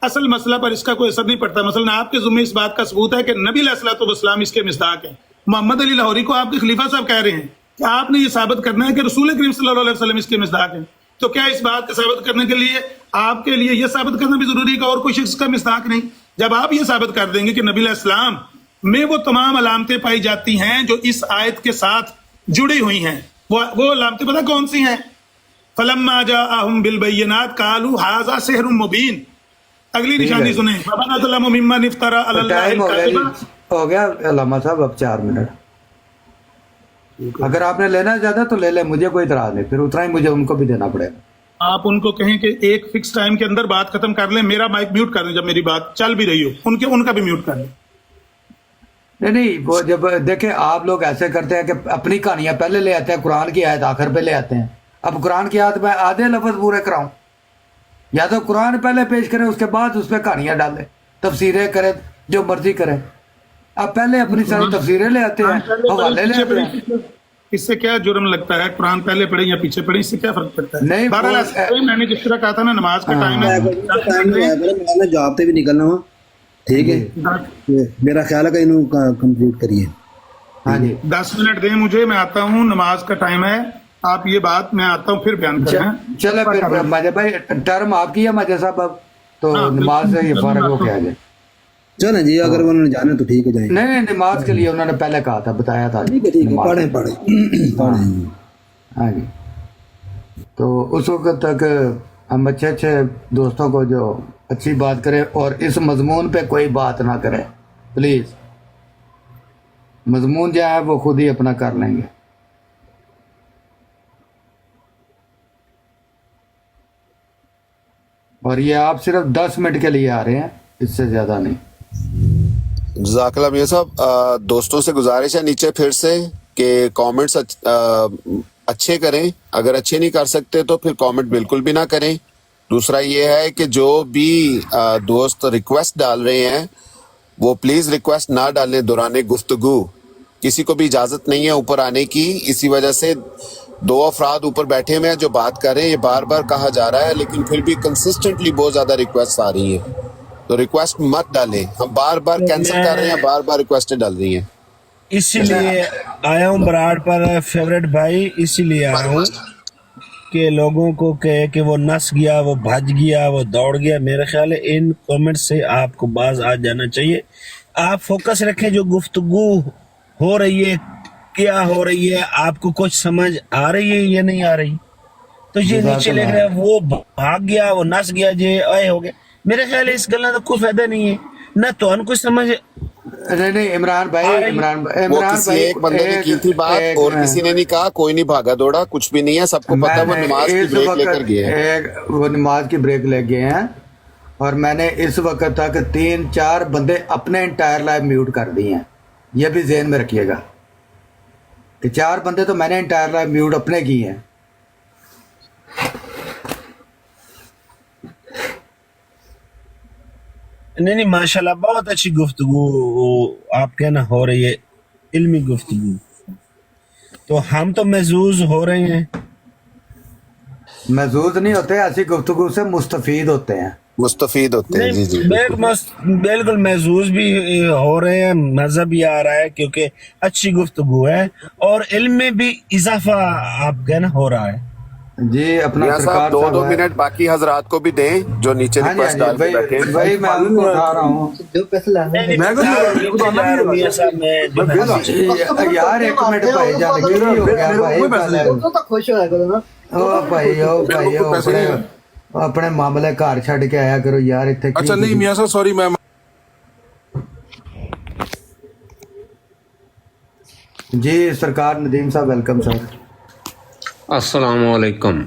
اصل مسئلہ پر اس کا کوئی اثر نہیں پڑتا. مثلا آپ کے ذمہ اس بات کا ثبوت ہے کہ نبی علیہ الصلوۃ والسلام اس کے مصداق ہیں. محمد علی لاہوری کو آپ کے خلیفہ صاحب کہہ رہے ہیں کہ آپ نے یہ ثابت کرنا ہے کہ رسول کریم صلی اللہ علیہ وسلم اس کے مصداق ہیں. تو کیا اس بات کو ثابت کرنے کے لیے آپ کے لیے یہ ثابت کرنا بھی ضروری ہے کہ اور کوئی شخص کا مصداق نہیں؟ جب آپ یہ ثابت کر دیں گے کہ نبی علیہ السلام میں وہ تمام علامتیں پائی جاتی ہیں جو اس آیت کے ساتھ جڑی ہوئی ہیں، وہ علامتیں پتہ کون سی ہیں؟ فَلَمَّا جَاءَهُم بِالْبَيِّنَاتِ قَالُوا هَٰذَا سِحْرٌ مُّبِينٌ. اگلی نشانی سنیں. فَمَنْ أَظْلَمُ مِمَّنِ افْتَرَىٰ عَلَى اللَّهِ الْكَذِبَ. ہو گیا علامہ صاحب، اب 4 منٹ. اگر آپ نے لینا زیادہ تو لے لیں، مجھے کوئی اعتراض نہیں، پھر اتنا ہی مجھے ان کو بھی دینا پڑے گا. آپ ان کو کہیں کہ ایک فکس ٹائم کے اندر بات ختم کر لیں. میرا مائک میوٹ کر دیں جب میری بات چل بھی رہی ہو. ان کا بھی میوٹ کر دیں. نہیں وہ جب دیکھیں آپ لوگ ایسے کرتے ہیں کہ اپنی کہانیاں پہلے لے آتے ہیں، قرآن کی آیت آخر پہ لے آتے ہیں. اب قرآن کی آیت میں آدھے لفظ پورے کراؤں؟ یا تو قرآن پہلے پیش کریں، اس کے بعد اس پہ کہانیاں ڈالیں، تفسیریں کریں، جو مرضی کریں. اب پہلے اپنی ساری تفسیریں لے آتے ہیں، حوالے لے آتے ہیں. اس سے کیا جرم لگتا ہے؟ قرآن پہلے پڑھیں یا پیچھے پڑھیں، اس سے کیا فرق پڑتا ہے؟ نہیں، بہرحال میں نے جس طرح کہا تھا نا، نماز کا ٹائم ہے، میں جاب پہ بھی نکلنا ہوا. ٹھیک ہے، میرا خیال ہے کہ انہوں کمپلیٹ کریے. ہاں جی 10 منٹ دیں مجھے، میں آتا ہوں، نماز کا ٹائم ہے. آپ یہ بات میں آتا ہوں پھر بیان کریں. چلے پھر ماجد بھائی ٹرم آپ کی ہے ماجد صاحب، اب تو نماز سے یہ فارغ ہو کے آ جائے. چلیں جی، اگر انہوں نے جانا تو ٹھیک ہے، جائیں. نہیں نماز کے لیے انہوں نے پہلے کہا تھا، بتایا تھا. ٹھیک ہے، پڑھیں. ہاں جی. تو اس وقت تک ہم اچھے دوستوں کو جو اچھی بات کریں، اور اس مضمون پہ کوئی بات نہ کریں پلیز. مضمون جو ہے وہ خود ہی اپنا کر لیں گے. اور یہ آپ صرف 10 منٹ کے لیے آ رہے ہیں، اس سے زیادہ نہیں. جزاک اللہ میاں صاحب. دوستوں سے گزارش ہے نیچے پھر سے کہ کامنٹس اچھے کریں، اگر اچھے نہیں کر سکتے تو پھر کامنٹ بالکل بھی نہ کریں. دوسرا یہ ہے کہ جو بھی دوست ریکویسٹ ڈال رہے ہیں وہ پلیز ریکویسٹ نہ ڈالیں دوران گفتگو. کسی کو بھی اجازت نہیں ہے اوپر آنے کی. اسی وجہ سے 2 افراد اوپر بیٹھے ہوئے ہیں جو بات کر رہے ہیں. یہ بار بار کہا جا رہا ہے لیکن پھر بھی کنسسٹنٹلی بہت زیادہ ریکویسٹ آ رہی ہیں، تو ریکویسٹ مت ڈالیں. ہم بار بار کینسل کر رہے ہیں، بار بار ریکویسٹ ڈال رہی ہیں. اسی لیے آیا ہوں براڈ پر فیوریٹ بھائی، اسی لیے آیا ہوں کہ لوگوں کو کہے کہ وہ نس گیا، وہ بھج گیا، وہ دوڑ گیا. میرے خیال ہے ان کومنٹ سے آپ کو باز آ جانا چاہیے. آپ فوکس رکھیں، جو گفتگو ہو رہی ہے کیا ہو رہی ہے، آپ کو کچھ سمجھ آ رہی ہے یا نہیں آ رہی. تو یہ نیچے لکھ رہے ہیں وہ بھاگ گیا، وہ نس گیا، جی آئے ہو گئے. میرے خیال ہے اس گلا کا کوئی فائدہ نہیں ہے، نہ تو ان کو سمجھ. نہیں عمران بھائی، وہ کسی ایک بندے نے کی تھی بات اور کسی نے نہیں کہا. کوئی نہیں بھاگا دوڑا، کچھ بھی نہیں ہے. سب کو پتا وہ نماز کی بریک لے کر گئے ہیں. وہ نماز کی بریک لے گئے ہیں، اور میں نے اس وقت تک 3-4 بندے اپنے انٹائر لائف میوٹ کر دی ہیں. یہ بھی ذہن میں رکھیے گا کہ 4 بندے تو میں نے انٹائر لائف میوٹ اپنے کی ہیں. نہیں ماشاءاللہ بہت اچھی گفتگو آپ کے نا ہو رہی ہے، علمی گفتگو. تو ہم تو محظوظ ہو رہے ہیں. محظوظ نہیں ہوتے، ایسی گفتگو سے مستفید ہوتے ہیں. مستفید ہوتے ہیں. جی جی بالکل محظوظ بھی ہو رہے ہیں، مزہ بھی آ رہا ہے کیونکہ اچھی گفتگو ہے اور علم میں بھی اضافہ آپ کے نا ہو رہا ہے. جی اپنا صاحب 2 منٹ باقی حضرات کو بھی دیں جو نیچے ریکویسٹ ڈال کے بیٹھے. بھائی میں آپ کو اٹھا رہا ہوں یار. 1 منٹ بھائی جان کی ہو گیا بھائی. اپنے معاملے گھر چھڈ کے آیا کرو یار. اچھا نہیں میاں صاحب سوری میں. جی سرکار ندیم صاحب ویلکم سر. السلام علیکم.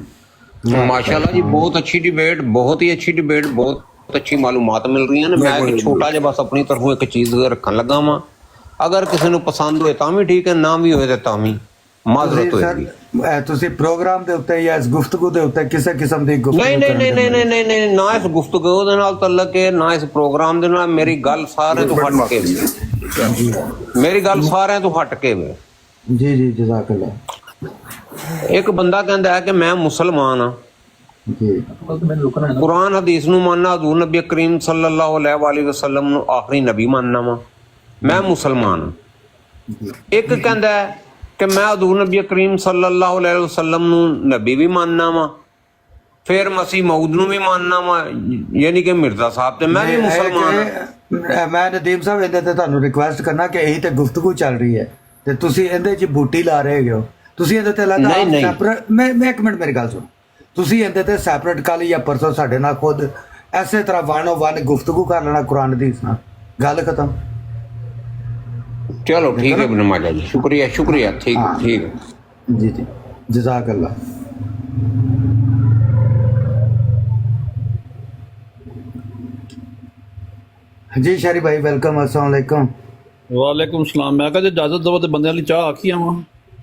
ماشاءاللہ جی بہت اچھی ڈیبیٹ، بہت ہی اچھی ڈیبیٹ، بہت اچھی معلومات مل رہی ہیں. میں ایک چھوٹا جا بس اپنی طرفوں ایک چیز رکھن لگا وا. اگر کسی نو پسند ہوئے تاں بھی ٹھیک ہے، نہ بھی ہوئے تے تاں بھی معذرت ہوئے گی. تسی پروگرام دے اوتے یا اس گفتگو دے اوتے کسے قسم دی گفتگو نہیں نہ اس گفتگو دے نال تعلق ہے، نہ اس پروگرام دے نال. میری گل سارے تو ہٹ کے میری گل سارے تو ہٹ کے وے. جی جی جزاک اللہ. ایک بندہ کہندا ہے کہ میں مسلمان ہاں، قرآن حدیث نو ماننا، حضور نبی کریم صلی اللہ علیہ وآلہ وسلم نو آخری نبی ماننا وا، میں مسلمان ہاں. ایک کہندا ہے کہ میں حضور نبی کریم صلی اللہ علیہ وسلم نو نبی بھی ماننا وا، پھر مسیح موعود نو بھی ماننا وا، یعنی کہ مرزا صاحب تے میں بھی مسلمان ہاں. میں ندیم صاحب اندے تے تانوں ریکویسٹ کرنا کہ یہی تے گفتگو چل رہی ہے تے تسی اندے چ بوٹی لا رہے ہو. تسی اندے تے لگا سیپریٹ. میں 1 منٹ میری گل سن. تسی اندے تے سیپریٹ کل یا پرسوں ساڈے نال خود ایسے طرح 101 گفتگو کر لینا قرآن حدیث نال، گل ختم. چلو ٹھیک ہے ابن ماجہ جی، شکریہ شکریہ. ٹھیک ٹھیک. جی جی جزاک اللہ. جی شریف بھائی ویلکم. السلام علیکم. ਵਾਲੇਕੁਮ ਸਲਾਮ। ਮੈਂ ਕਿਹਾ ਜੇ ਇਜਾਜ਼ਤ ਦਵੋ ਤੇ ਬੰਦਿਆਂ ਲਈ ਚਾਹ ਆਖੀ ਆਵਾਂ।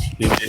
ਠੀਕ ਹੈ।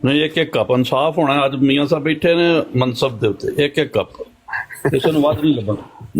ਨਹੀਂ ਇੱਕ ਇੱਕ ਕੱਪ ਇਨਸਾਫ ਹੋਣਾ। ਅੱਜ ਮੀਆਂ ਸਾਹਿਬ ਬੈਠੇ ਨੇ ਮਨਸਬ ਦੇ ਉੱਤੇ, ਇੱਕ ਇੱਕ ਕੱਪ, ਕਿਸੇ ਨੂੰ ਵੱਧ ਨਹੀਂ ਲੱਗਣਾ।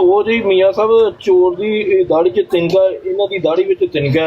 ਉਹ ਜੀ ਮੀਆਂ ਸਾਹਿਬ ਚੋਰ ਦੀ ਦਾੜੀ 'ਚ ਤਿਨਕਾ, ਇਹਨਾਂ ਦੀ ਦਾੜੀ ਵਿੱਚ ਤਿਨਕਾ।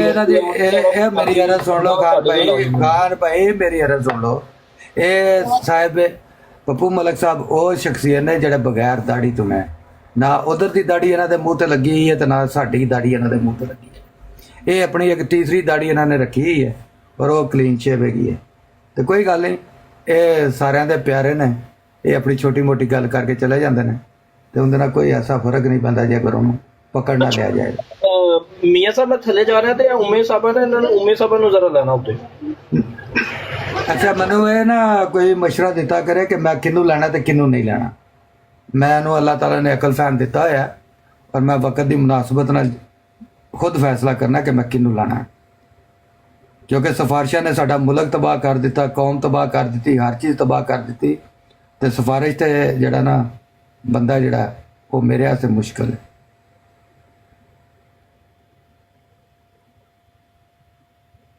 ਇਹਨਾਂ ਦੀ ਇਹ ਮੇਰੀ ਅਰਜ਼ ਸੁਣ ਲਓ ਖਾਨ ਭਾਈ ਮੇਰੀ ਅਰਜ਼ ਸੁਣ ਲਓ। ਇਹ ਸਾਹਿਬ ਪੱਪੂ ਮਲਕ ਸਾਹਿਬ ਉਹ ਸ਼ਖਸੀਅਤ ਨੇ ਜਿਹੜੇ ਬਗੈਰ ਦਾੜੀ ਤੋਂ ਨੇ ਨਾ ਉਧਰ ਦੀ ਦਾੜੀ ਇਹਨਾਂ ਦੇ ਮੂੰਹ ਤੇ ਲੱਗੀ ਹੋਈ ਹੈ ਤੇ ਨਾ ਸਾਡੀ ਦਾੜੀ ਇਹਨਾਂ ਦੇ ਮੂੰਹ ਤੇ ਲੱਗੀ ਹੈ। ਇਹ ਆਪਣੀ ਇੱਕ ਤੀਸਰੀ ਦਾੜੀ ਇਹਨਾਂ ਨੇ ਰੱਖੀ ਹੋਈ ਹੈ ਔਰ ਉਹ ਕਲੀਨ ਸ਼ੇਵ ਹੈਗੀ ਹੈ ਤੇ ਕੋਈ ਗੱਲ ਨਹੀਂ। ਇਹ ਸਾਰਿਆਂ ਦੇ ਪਿਆਰੇ ਨੇ, ਇਹ ਆਪਣੀ ਛੋਟੀ ਮੋਟੀ ਗੱਲ ਕਰਕੇ ਚਲੇ ਜਾਂਦੇ ਨੇ ਤੇ ਉਹਦੇ ਨਾਲ ਕੋਈ ਐਸਾ ਫਰਕ ਨਹੀਂ ਪੈਂਦਾ ਜੇਕਰ ਉਹਨੂੰ ਪਕੜ ਨਾ ਲਿਆ ਜਾਏ। ਮੀਆਂ ਸਾਹਿਬ ਮੈਂ ਥੱਲੇ ਜਾ ਰਿਹਾ ਤੇ ਉਮੇ ਸਾਹਿਬਾਂ ਨੇ ਇਹਨਾਂ ਨੂੰ ਉਮੇ ਸਾਹਿਬਾਂ ਨੂੰ ਜ਼ਰਾ ਲੈਣਾ ਉੱਤੇ। ਅੱਛਾ ਮੈਨੂੰ ਇਹ ਨਾ ਕੋਈ ਮਸ਼ਵਰਾ ਦਿੱਤਾ ਕਰੇ ਕਿ ਮੈਂ ਕਿਹਨੂੰ ਲੈਣਾ ਤੇ ਕਿਹਨੂੰ ਨਹੀਂ ਲੈਣਾ। ਮੈਨੂੰ ਅੱਲਾਹ ਤਾਲਾ ਨੇ ਅਕਲ ਫਹਿਮ ਦਿੱਤਾ ਹੋਇਆ ਔਰ ਮੈਂ ਵਕਤ ਦੀ ਮੁਨਾਸਬਤ ਨਾਲ ਖੁਦ ਫੈਸਲਾ ਕਰਨਾ ਕਿ ਮੈਂ ਕਿਹਨੂੰ ਲੈਣਾ, ਕਿਉਂਕਿ ਸਿਫਾਰਿਸ਼ਾਂ ਨੇ ਸਾਡਾ ਮੁਲਕ ਤਬਾਹ ਕਰ ਦਿੱਤਾ, ਕੌਮ ਤਬਾਹ ਕਰ ਦਿੱਤੀ, ਹਰ ਚੀਜ਼ ਤਬਾਹ ਕਰ ਦਿੱਤੀ ਤੇ ਸਿਫਾਰਿਸ਼ ਤੇ ਜਿਹੜਾ ਨਾ ਬੰਦਾ ਜਿਹੜਾ ਉਹ ਮੇਰੇ ਵਾਸਤੇ ਮੁਸ਼ਕਲ ਹੈ।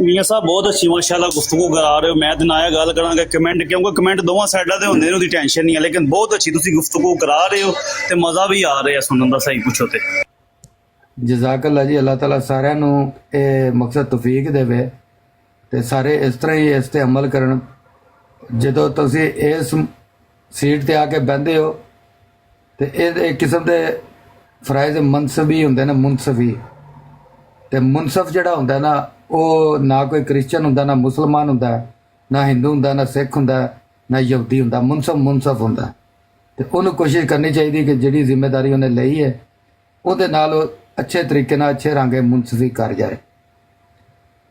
ਮੀਆਂ ਸਾਹਿਬ ਬਹੁਤ ਅੱਛੀ ਮਾਸ਼ਾਅੱਲਾ ਗੁਫ਼ਤਗੂ ਕਰਾ ਰਹੇ ਹੋ। ਮੈਂ ਤਾਂ ਨਾ ਇਹ ਗੱਲ ਕਰਾਂਗਾ ਕਮੈਂਟ, ਕਿਉਂਕਿ ਕਮੈਂਟ ਦੋਵਾਂ ਸਾਈਡਾਂ ਤੇ ਹੁੰਦੇ ਨੇ, ਉਹਦੀ ਟੈਨਸ਼ਨ ਨਹੀਂ ਹੈ, ਲੇਕਿਨ ਬਹੁਤ ਅੱਛੀ ਤੁਸੀਂ ਗੁਫ਼ਤਗੂ ਕਰਾ ਰਹੇ ਹੋ ਤੇ ਮਜ਼ਾ ਵੀ ਆ ਰਿਹਾ ਸੁਣਨ ਦਾ। ਸਹੀ ਪੁੱਛੋ ਤੇ ਜਜ਼ਾਕੱਲਾ ਜੀ। ਅੱਲਾਹ ਤਾਲਾ ਸਾਰਿਆਂ ਨੂੰ ਇਹ ਮਕਸਦ ਤੌਫੀਕ ਦੇਵੇ ਤੇ ਸਾਰੇ ਇਸ ਤਰ੍ਹਾਂ ਹੀ ਇਸ ਤੇ ਅਮਲ ਕਰਨ। ਜਦੋਂ ਤੁਸੀਂ ਇਸ ਸੀਟ ਤੇ ਆ ਕੇ ਬਹਿੰਦੇ ਹੋ ਤੇ ਇਹ ਇੱਕ ਕਿਸਮ ਦੇ ਫਰਾਇਜ਼ ਮਨਸਬੀ ਹੁੰਦੇ ਨੇ, ਮੁਨਸਫੀ ਤੇ ਮੁਨਸਫ ਜਿਹੜਾ ਹੁੰਦਾ ਨਾ ਉਹ ਨਾ ਕੋਈ ਕ੍ਰਿਸਚਨ ਹੁੰਦਾ, ਨਾ ਮੁਸਲਮਾਨ ਹੁੰਦਾ, ਨਾ ਹਿੰਦੂ ਹੁੰਦਾ, ਨਾ ਸਿੱਖ ਹੁੰਦਾ, ਨਾ ਯਹੂਦੀ ਹੁੰਦਾ। ਮੁਨਸਫ ਹੁੰਦਾ ਤੇ ਉਹਨੂੰ ਕੋਸ਼ਿਸ਼ ਕਰਨੀ ਚਾਹੀਦੀ ਕਿ ਜਿਹੜੀ ਜ਼ਿੰਮੇਵਾਰੀ ਉਹਨੇ ਲਈ ਹੈ ਉਹਦੇ ਨਾਲ ਉਹ ਅੱਛੇ ਤਰੀਕੇ ਨਾਲ ਅੱਛੇ ਰੰਗੇ ਮੁਨਸਫੀ ਕਰ ਜਾਏ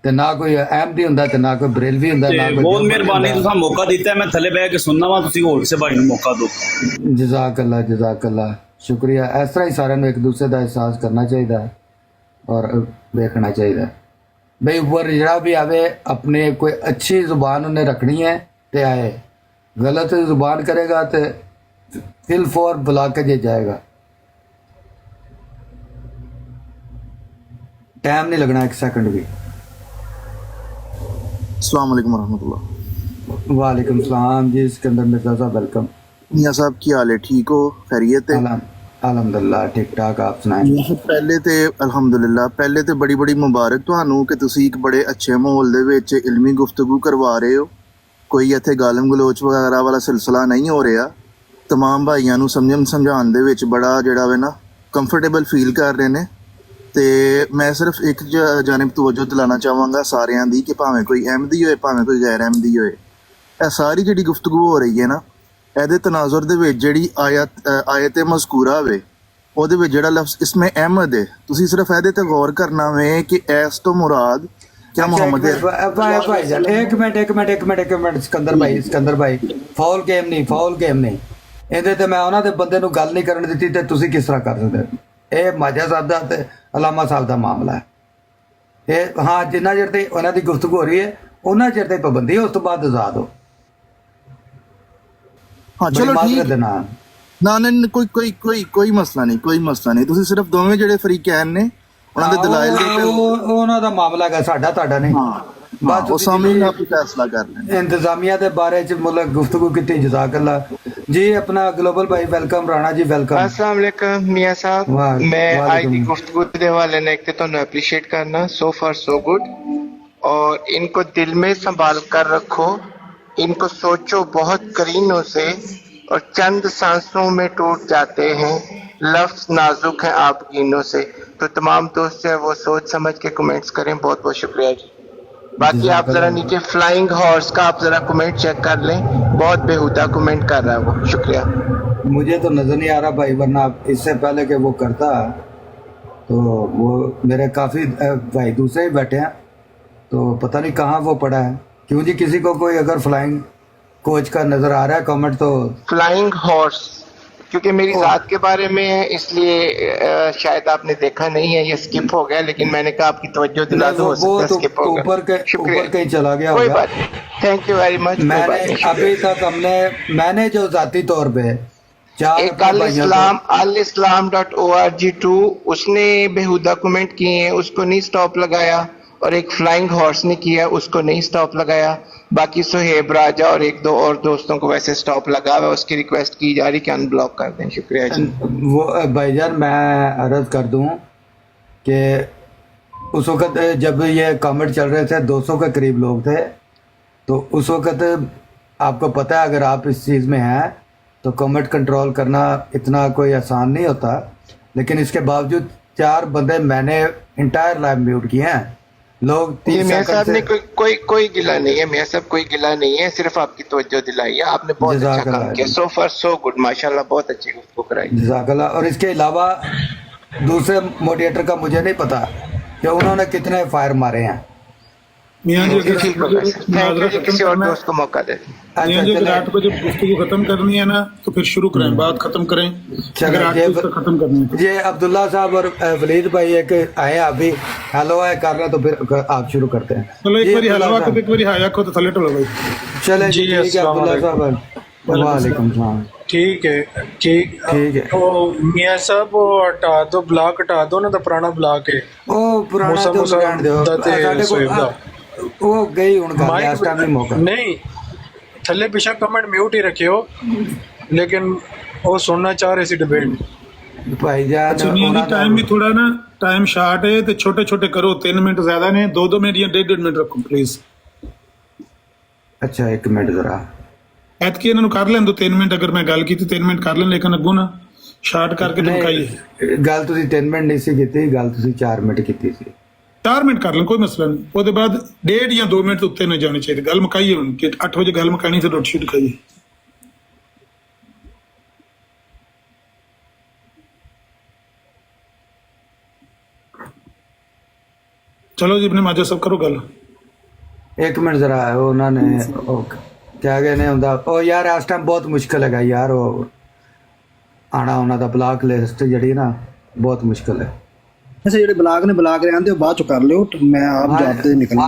ਤੇ ਨਾ ਕੋਈ ਅਹਿਮਦੀ ਹੁੰਦਾ ਤੇ ਨਾ ਕੋਈ ਬਰੇਲਵੀ ਹੁੰਦਾ, ਨਾ ਕੋਈ। ਬਹੁਤ ਮਿਹਰਬਾਨੀ, ਤੁਸੀਂ ਮੌਕਾ ਦਿੱਤਾ, ਮੈਂ ਥੱਲੇ ਬਹਿ ਕੇ ਸੁਣਨਾ ਵਾ, ਤੁਸੀਂ ਹੋਰ ਕਿਸੇ ਭਾਈ ਨੂੰ ਮੌਕਾ ਦਿਓ। ਜਜ਼ਾਕੱਲਾ ਜਜ਼ਾਕੱਲਾ, ਸ਼ੁਕਰੀਆ। ਇਸ ਤਰ੍ਹਾਂ ਹੀ ਸਾਰਿਆਂ ਨੂੰ ਇੱਕ ਦੂਸਰੇ ਦਾ ਅਹਿਸਾਸ ਕਰਨਾ ਚਾਹੀਦਾ ਹੈ ਔਰ ਵੇਖਣਾ ਚਾਹੀਦਾ ਹੈ ਬਈ ਉੱਪਰ ਜਿਹੜਾ ਵੀ ਆਵੇ ਆਪਣੇ ਕੋਈ ਅੱਛੀ ਜ਼ੁਬਾਨ ਉਹਨੇ ਰੱਖਣੀ ਹੈ ਤੇ ਆਏ, ਗਲਤ ਜ਼ੁਬਾਨ ਕਰੇਗਾ ਤੇ ਦਿਲ ਫੋਰ ਬੁਲਾ ਕੇ ਜੇ ਜਾਏਗਾ। ٹائم نہیں لگنا ایک سیکنڈ بھی۔ السلام علیکم ورحمۃ اللہ۔ وعلیکم السلام جی سکندر مرزا صاحب ویلکم۔ میاں صاحب کی حال ہے؟ ٹھیک ہو؟ خیریت ہے؟ الحمدللہ ٹھیک ٹھاک، آپ سنائیں؟ پہلے تے الحمدللہ پہلے تے بڑی بڑی مبارک تہانوں کہ تسی ایک بڑے اچھے ماحول دے وچ علمی گفتگو کروا رہے ہو، کوئی ایتھے گالم گلوچ وغیرہ والا سلسلہ نہیں ہو رہا، تمام بھائیاں نوں سمجھان دے وچ بڑا جڑا وے نا کمفرٹیبل فیل کر رہے نے۔ تے میں صرف ایک جانب توجہ دلانا چاہواں گا ساریاں دی کہ بھاویں کوئی احمدی ہوئے بھاویں کوئی غیر احمدی ہوئے، اے ساری جڑی گفتگو ہو رہی ہے نا ایدے تناظر دے وچ جڑی آیت مذکورہ ہوئے او دے وچ جڑا لفظ اسم احمد ہے، تسی صرف ایدے تے غور کرنا وے کہ ایس تو مراد کیا محمد ہے۔ بھائی جان ایک منٹ سکندر بھائی فاؤل گیم نہیں ایندے تے میں انہاں دے بندے نو گل نہیں کرن دتی تے تسی کس طرح کر سکدے؟ اے ماجہ صاحب دا تے علامہ صاحب دا معاملہ ہے۔ اے ہاں جنہ چر تے انہاں دی گفتگو ہو رہی ہے انہاں چر تے پابندی ہے، اس تو بعد آزاد ہو۔ ہاں چلو ٹھیک، نہ کوئی مسئلہ نہیں، تسی صرف دوویں جڑے فریقین نے انہاں دے دلائل انہاں دا معاملہ ہے، ساڈا تہاڈا نہیں۔ بات وہ سامنے آپ فیصلہ کر لیں۔ انتظامیہ دے بارے چ مطلب گفتگو کیتی، جزاک اللہ جی۔ اپنا گلوبل بھائی ویلکم، رانا جی ویلکم۔ السلام علیکم میاں صاحب، میں آج دی گفتگو دے حوالے نے ایک تے تانوں اپریشیٹ کرنا، سو فار سو گڈ، اور ان کو دل میں سنبھال کر رکھو، ان کو سوچو بہت کرینوں سے، اور چند سانسوں میں ٹوٹ جاتے ہیں، لفظ نازک ہیں آپ گینوں سے۔ تو تمام دوست جو ہے وہ سوچ سمجھ کے کمنٹس کریں۔ بہت بہت شکریہ جی۔ باقی آپ ذرا نیچے فلائنگ ہارس کا آپ ذرا کمنٹ چیک کر لیں، بہت بےہودہ کمنٹ کر رہا ہے وہ، شکریہ۔ مجھے تو نظر نہیں آ رہا بھائی، ورنہ اس سے پہلے کہ وہ کرتا تو وہ میرے کافی بھائی دوسرے ہی بیٹھے ہیں، تو پتہ نہیں کہاں وہ پڑا ہے۔ کیوں جی کسی کو کوئی اگر فلائنگ کوچ کا نظر آ رہا ہے کامنٹ تو فلائنگ ہارس کیونکہ میری ذات کے بارے میں ہے، اس لیے شاید آپ نے دیکھا نہیں ہے، یہ سکپ ہو گیا، لیکن میں نے کہا آپ کی توجہ دلا دو، سکپ ہو گیا، شکریہ، کہیں چلا گیا کوئی بات نہیں، تھینک یو ویری مچ۔ میں نے ابھی تک میں نے جو ذاتی طور پہ ایک الاسلام.org2 اس نے بےہودہ کمنٹ کیے ہیں، اس کو نہیں سٹاپ لگایا، اور ایک فلائنگ ہارس نے کیا اس کو نہیں سٹاپ لگایا، باقی سہیب راجہ اور ایک دو اور دوستوں کو ویسے سٹاپ لگا ہوا ہے، اس کی ریکویسٹ کی جا رہی کہ ان بلاک کر دیں۔ شکریہ جی۔ وہ بھائی جان میں عرض کر دوں کہ اس وقت جب یہ کامنٹ چل رہے تھے 200 کے قریب لوگ تھے، تو اس وقت آپ کو پتہ ہے اگر آپ اس چیز میں ہیں تو کامنٹ کنٹرول کرنا اتنا کوئی آسان نہیں ہوتا، لیکن اس کے باوجود 4 بندے میں نے انٹائر لائف میوٹ کیے ہیں۔ لوگ میاں صاحب نے کوئی گلا نہیں ہے، میاں صاحب کوئی گلا نہیں ہے، صرف آپ کی توجہ دلائی ہے، آپ نے بہت اچھا کام کیا، سو فار سو گڈ، ماشاءاللہ بہت اچھی گفتگو کرائی، جزاک اللہ۔ اور اس کے علاوہ دوسرے موڈیٹر کا مجھے نہیں پتا کہ انہوں نے کتنے فائر مارے ہیں۔ کسی اور دوست کو موقع دے اگر 8 بجے گفتگو ختم کرنی ہے نا تو پھر شروع کریں، بات ختم کریں، اگر 8 بجے تک ختم کرنی ہے۔ یہ عبداللہ صاحب اور ولید بھائی ایک آئے ابھی ہیلو ہے کر رہے، تو پھر آپ شروع کرتے ہیں۔ چلو ایک باری ہیلو کو ایک باری ہایا کو تو تھلے ٹلو بھائی۔ چلیں جی ٹھیک ہے عبداللہ صاحب، وعلیکم السلام۔ ٹھیک ہے میاں صاحب وہ ہٹا دو، بلاک ہٹا دو نا، تو پرانا بلاک ہے وہ پرانا تو لگان دیو وہ گئی ہوں گا اس ٹائم نہیں موقع نہیں، تھلے پیچھے کمنٹ میوٹ ہی رکھے ہو، لیکن وہ سننا چاہ رہے سی ڈیبیٹ بھائی جان۔ ٹائم بھی تھوڑا نا ٹائم شارٹ ہے تو چھوٹے چھوٹے کرو، 3 منٹ زیادہ نہیں، 2 منٹ یا 1.5 منٹ رکھو پلیز۔ اچھا ایک منٹ ذرا ایت کی انہوں کر لیں دو 3 منٹ، اگر میں گل کی 3 منٹ کر لیں، لیکن اگوں نا شارٹ کر کے مکائیے۔ گل تسی 3 منٹ نہیں سی کیتی، گل تسی 4 منٹ کیتی سی۔ 4 منٹ کر لیں کوئی مسئلہ نہیں، وہ دے بعد 1.5 یا 2 منٹ اتنے نہ جانے چاہیے، گل مکائیے ہوں کہ 8 بجے گل مکانی سے روٹ شوٹ کھائیے۔ چلو جی ابن ماجہ سب کرو گل۔ ایک منٹ ذرا انہوں نے کیا گئے نہیں ہوں او یار اس ٹائم بہت مشکل ہے گا یار، وہ ਆਣਾ ਉਹਨਾਂ ਦਾ ਬਲਾਕ ਲਿਸਟ ਜਿਹੜੀ ਨਾ ਬਹੁਤ ਮੁਸ਼ਕਲ ਹੈ। ਅੱਛਾ, ਜਿਹੜੇ ਬਲਾਕ ਨੇ ਬਲਾਕ ਰਹੇ ਆਂਦੇ ਉਹ ਬਾਅਦ ਚ ਕਰ ਲਿਓ, ਮੈਂ ਆਪ ਜਾਤੇ ਨਿਕਲਣਾ।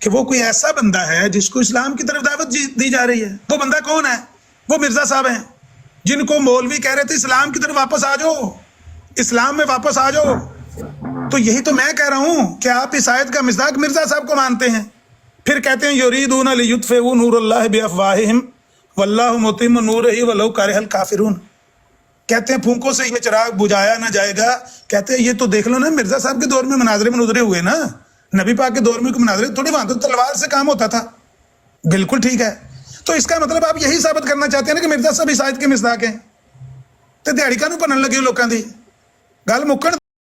کہ وہ کوئی ایسا بندہ ہے جس کو اسلام کی طرف دعوت دی جا رہی ہے. وہ بندہ کون ہے؟ وہ مرزا صاحب ہیں جن کو مولوی کہہ رہے تھے اسلام کی طرف واپس آ جاؤ، اسلام میں واپس آ جاؤ. تو یہی تو میں کہہ رہا ہوں کہ آپ اس آیت کا مصداق مرزا صاحب کو مانتے ہیں، پھر کہتے ہیں یریدون لیطفئوا نور اللہ بافواہہم واللہ متم نورہ ولو کرہ الکافرون. کہتے ہیں پھونکوں سے یہ چراغ بجھایا نہ جائے گا. کہتے ہیں یہ تو دیکھ لو نا، مرزا صاحب کے دور میں مناظرے ہوئے نا، نبی پاک کے دور میں کوئی مناظرے تھوڑی، وہاں تو تلوار سے کام ہوتا تھا. بالکل ٹھیک ہے. تو اس کا مطلب آپ یہی ثابت کرنا چاہتے ہیں نا کہ مرزا صاحب اس آیت کے مصداق ہیں. تے دیہڑی کانوں بنن لگے لوکاں دی گل مکن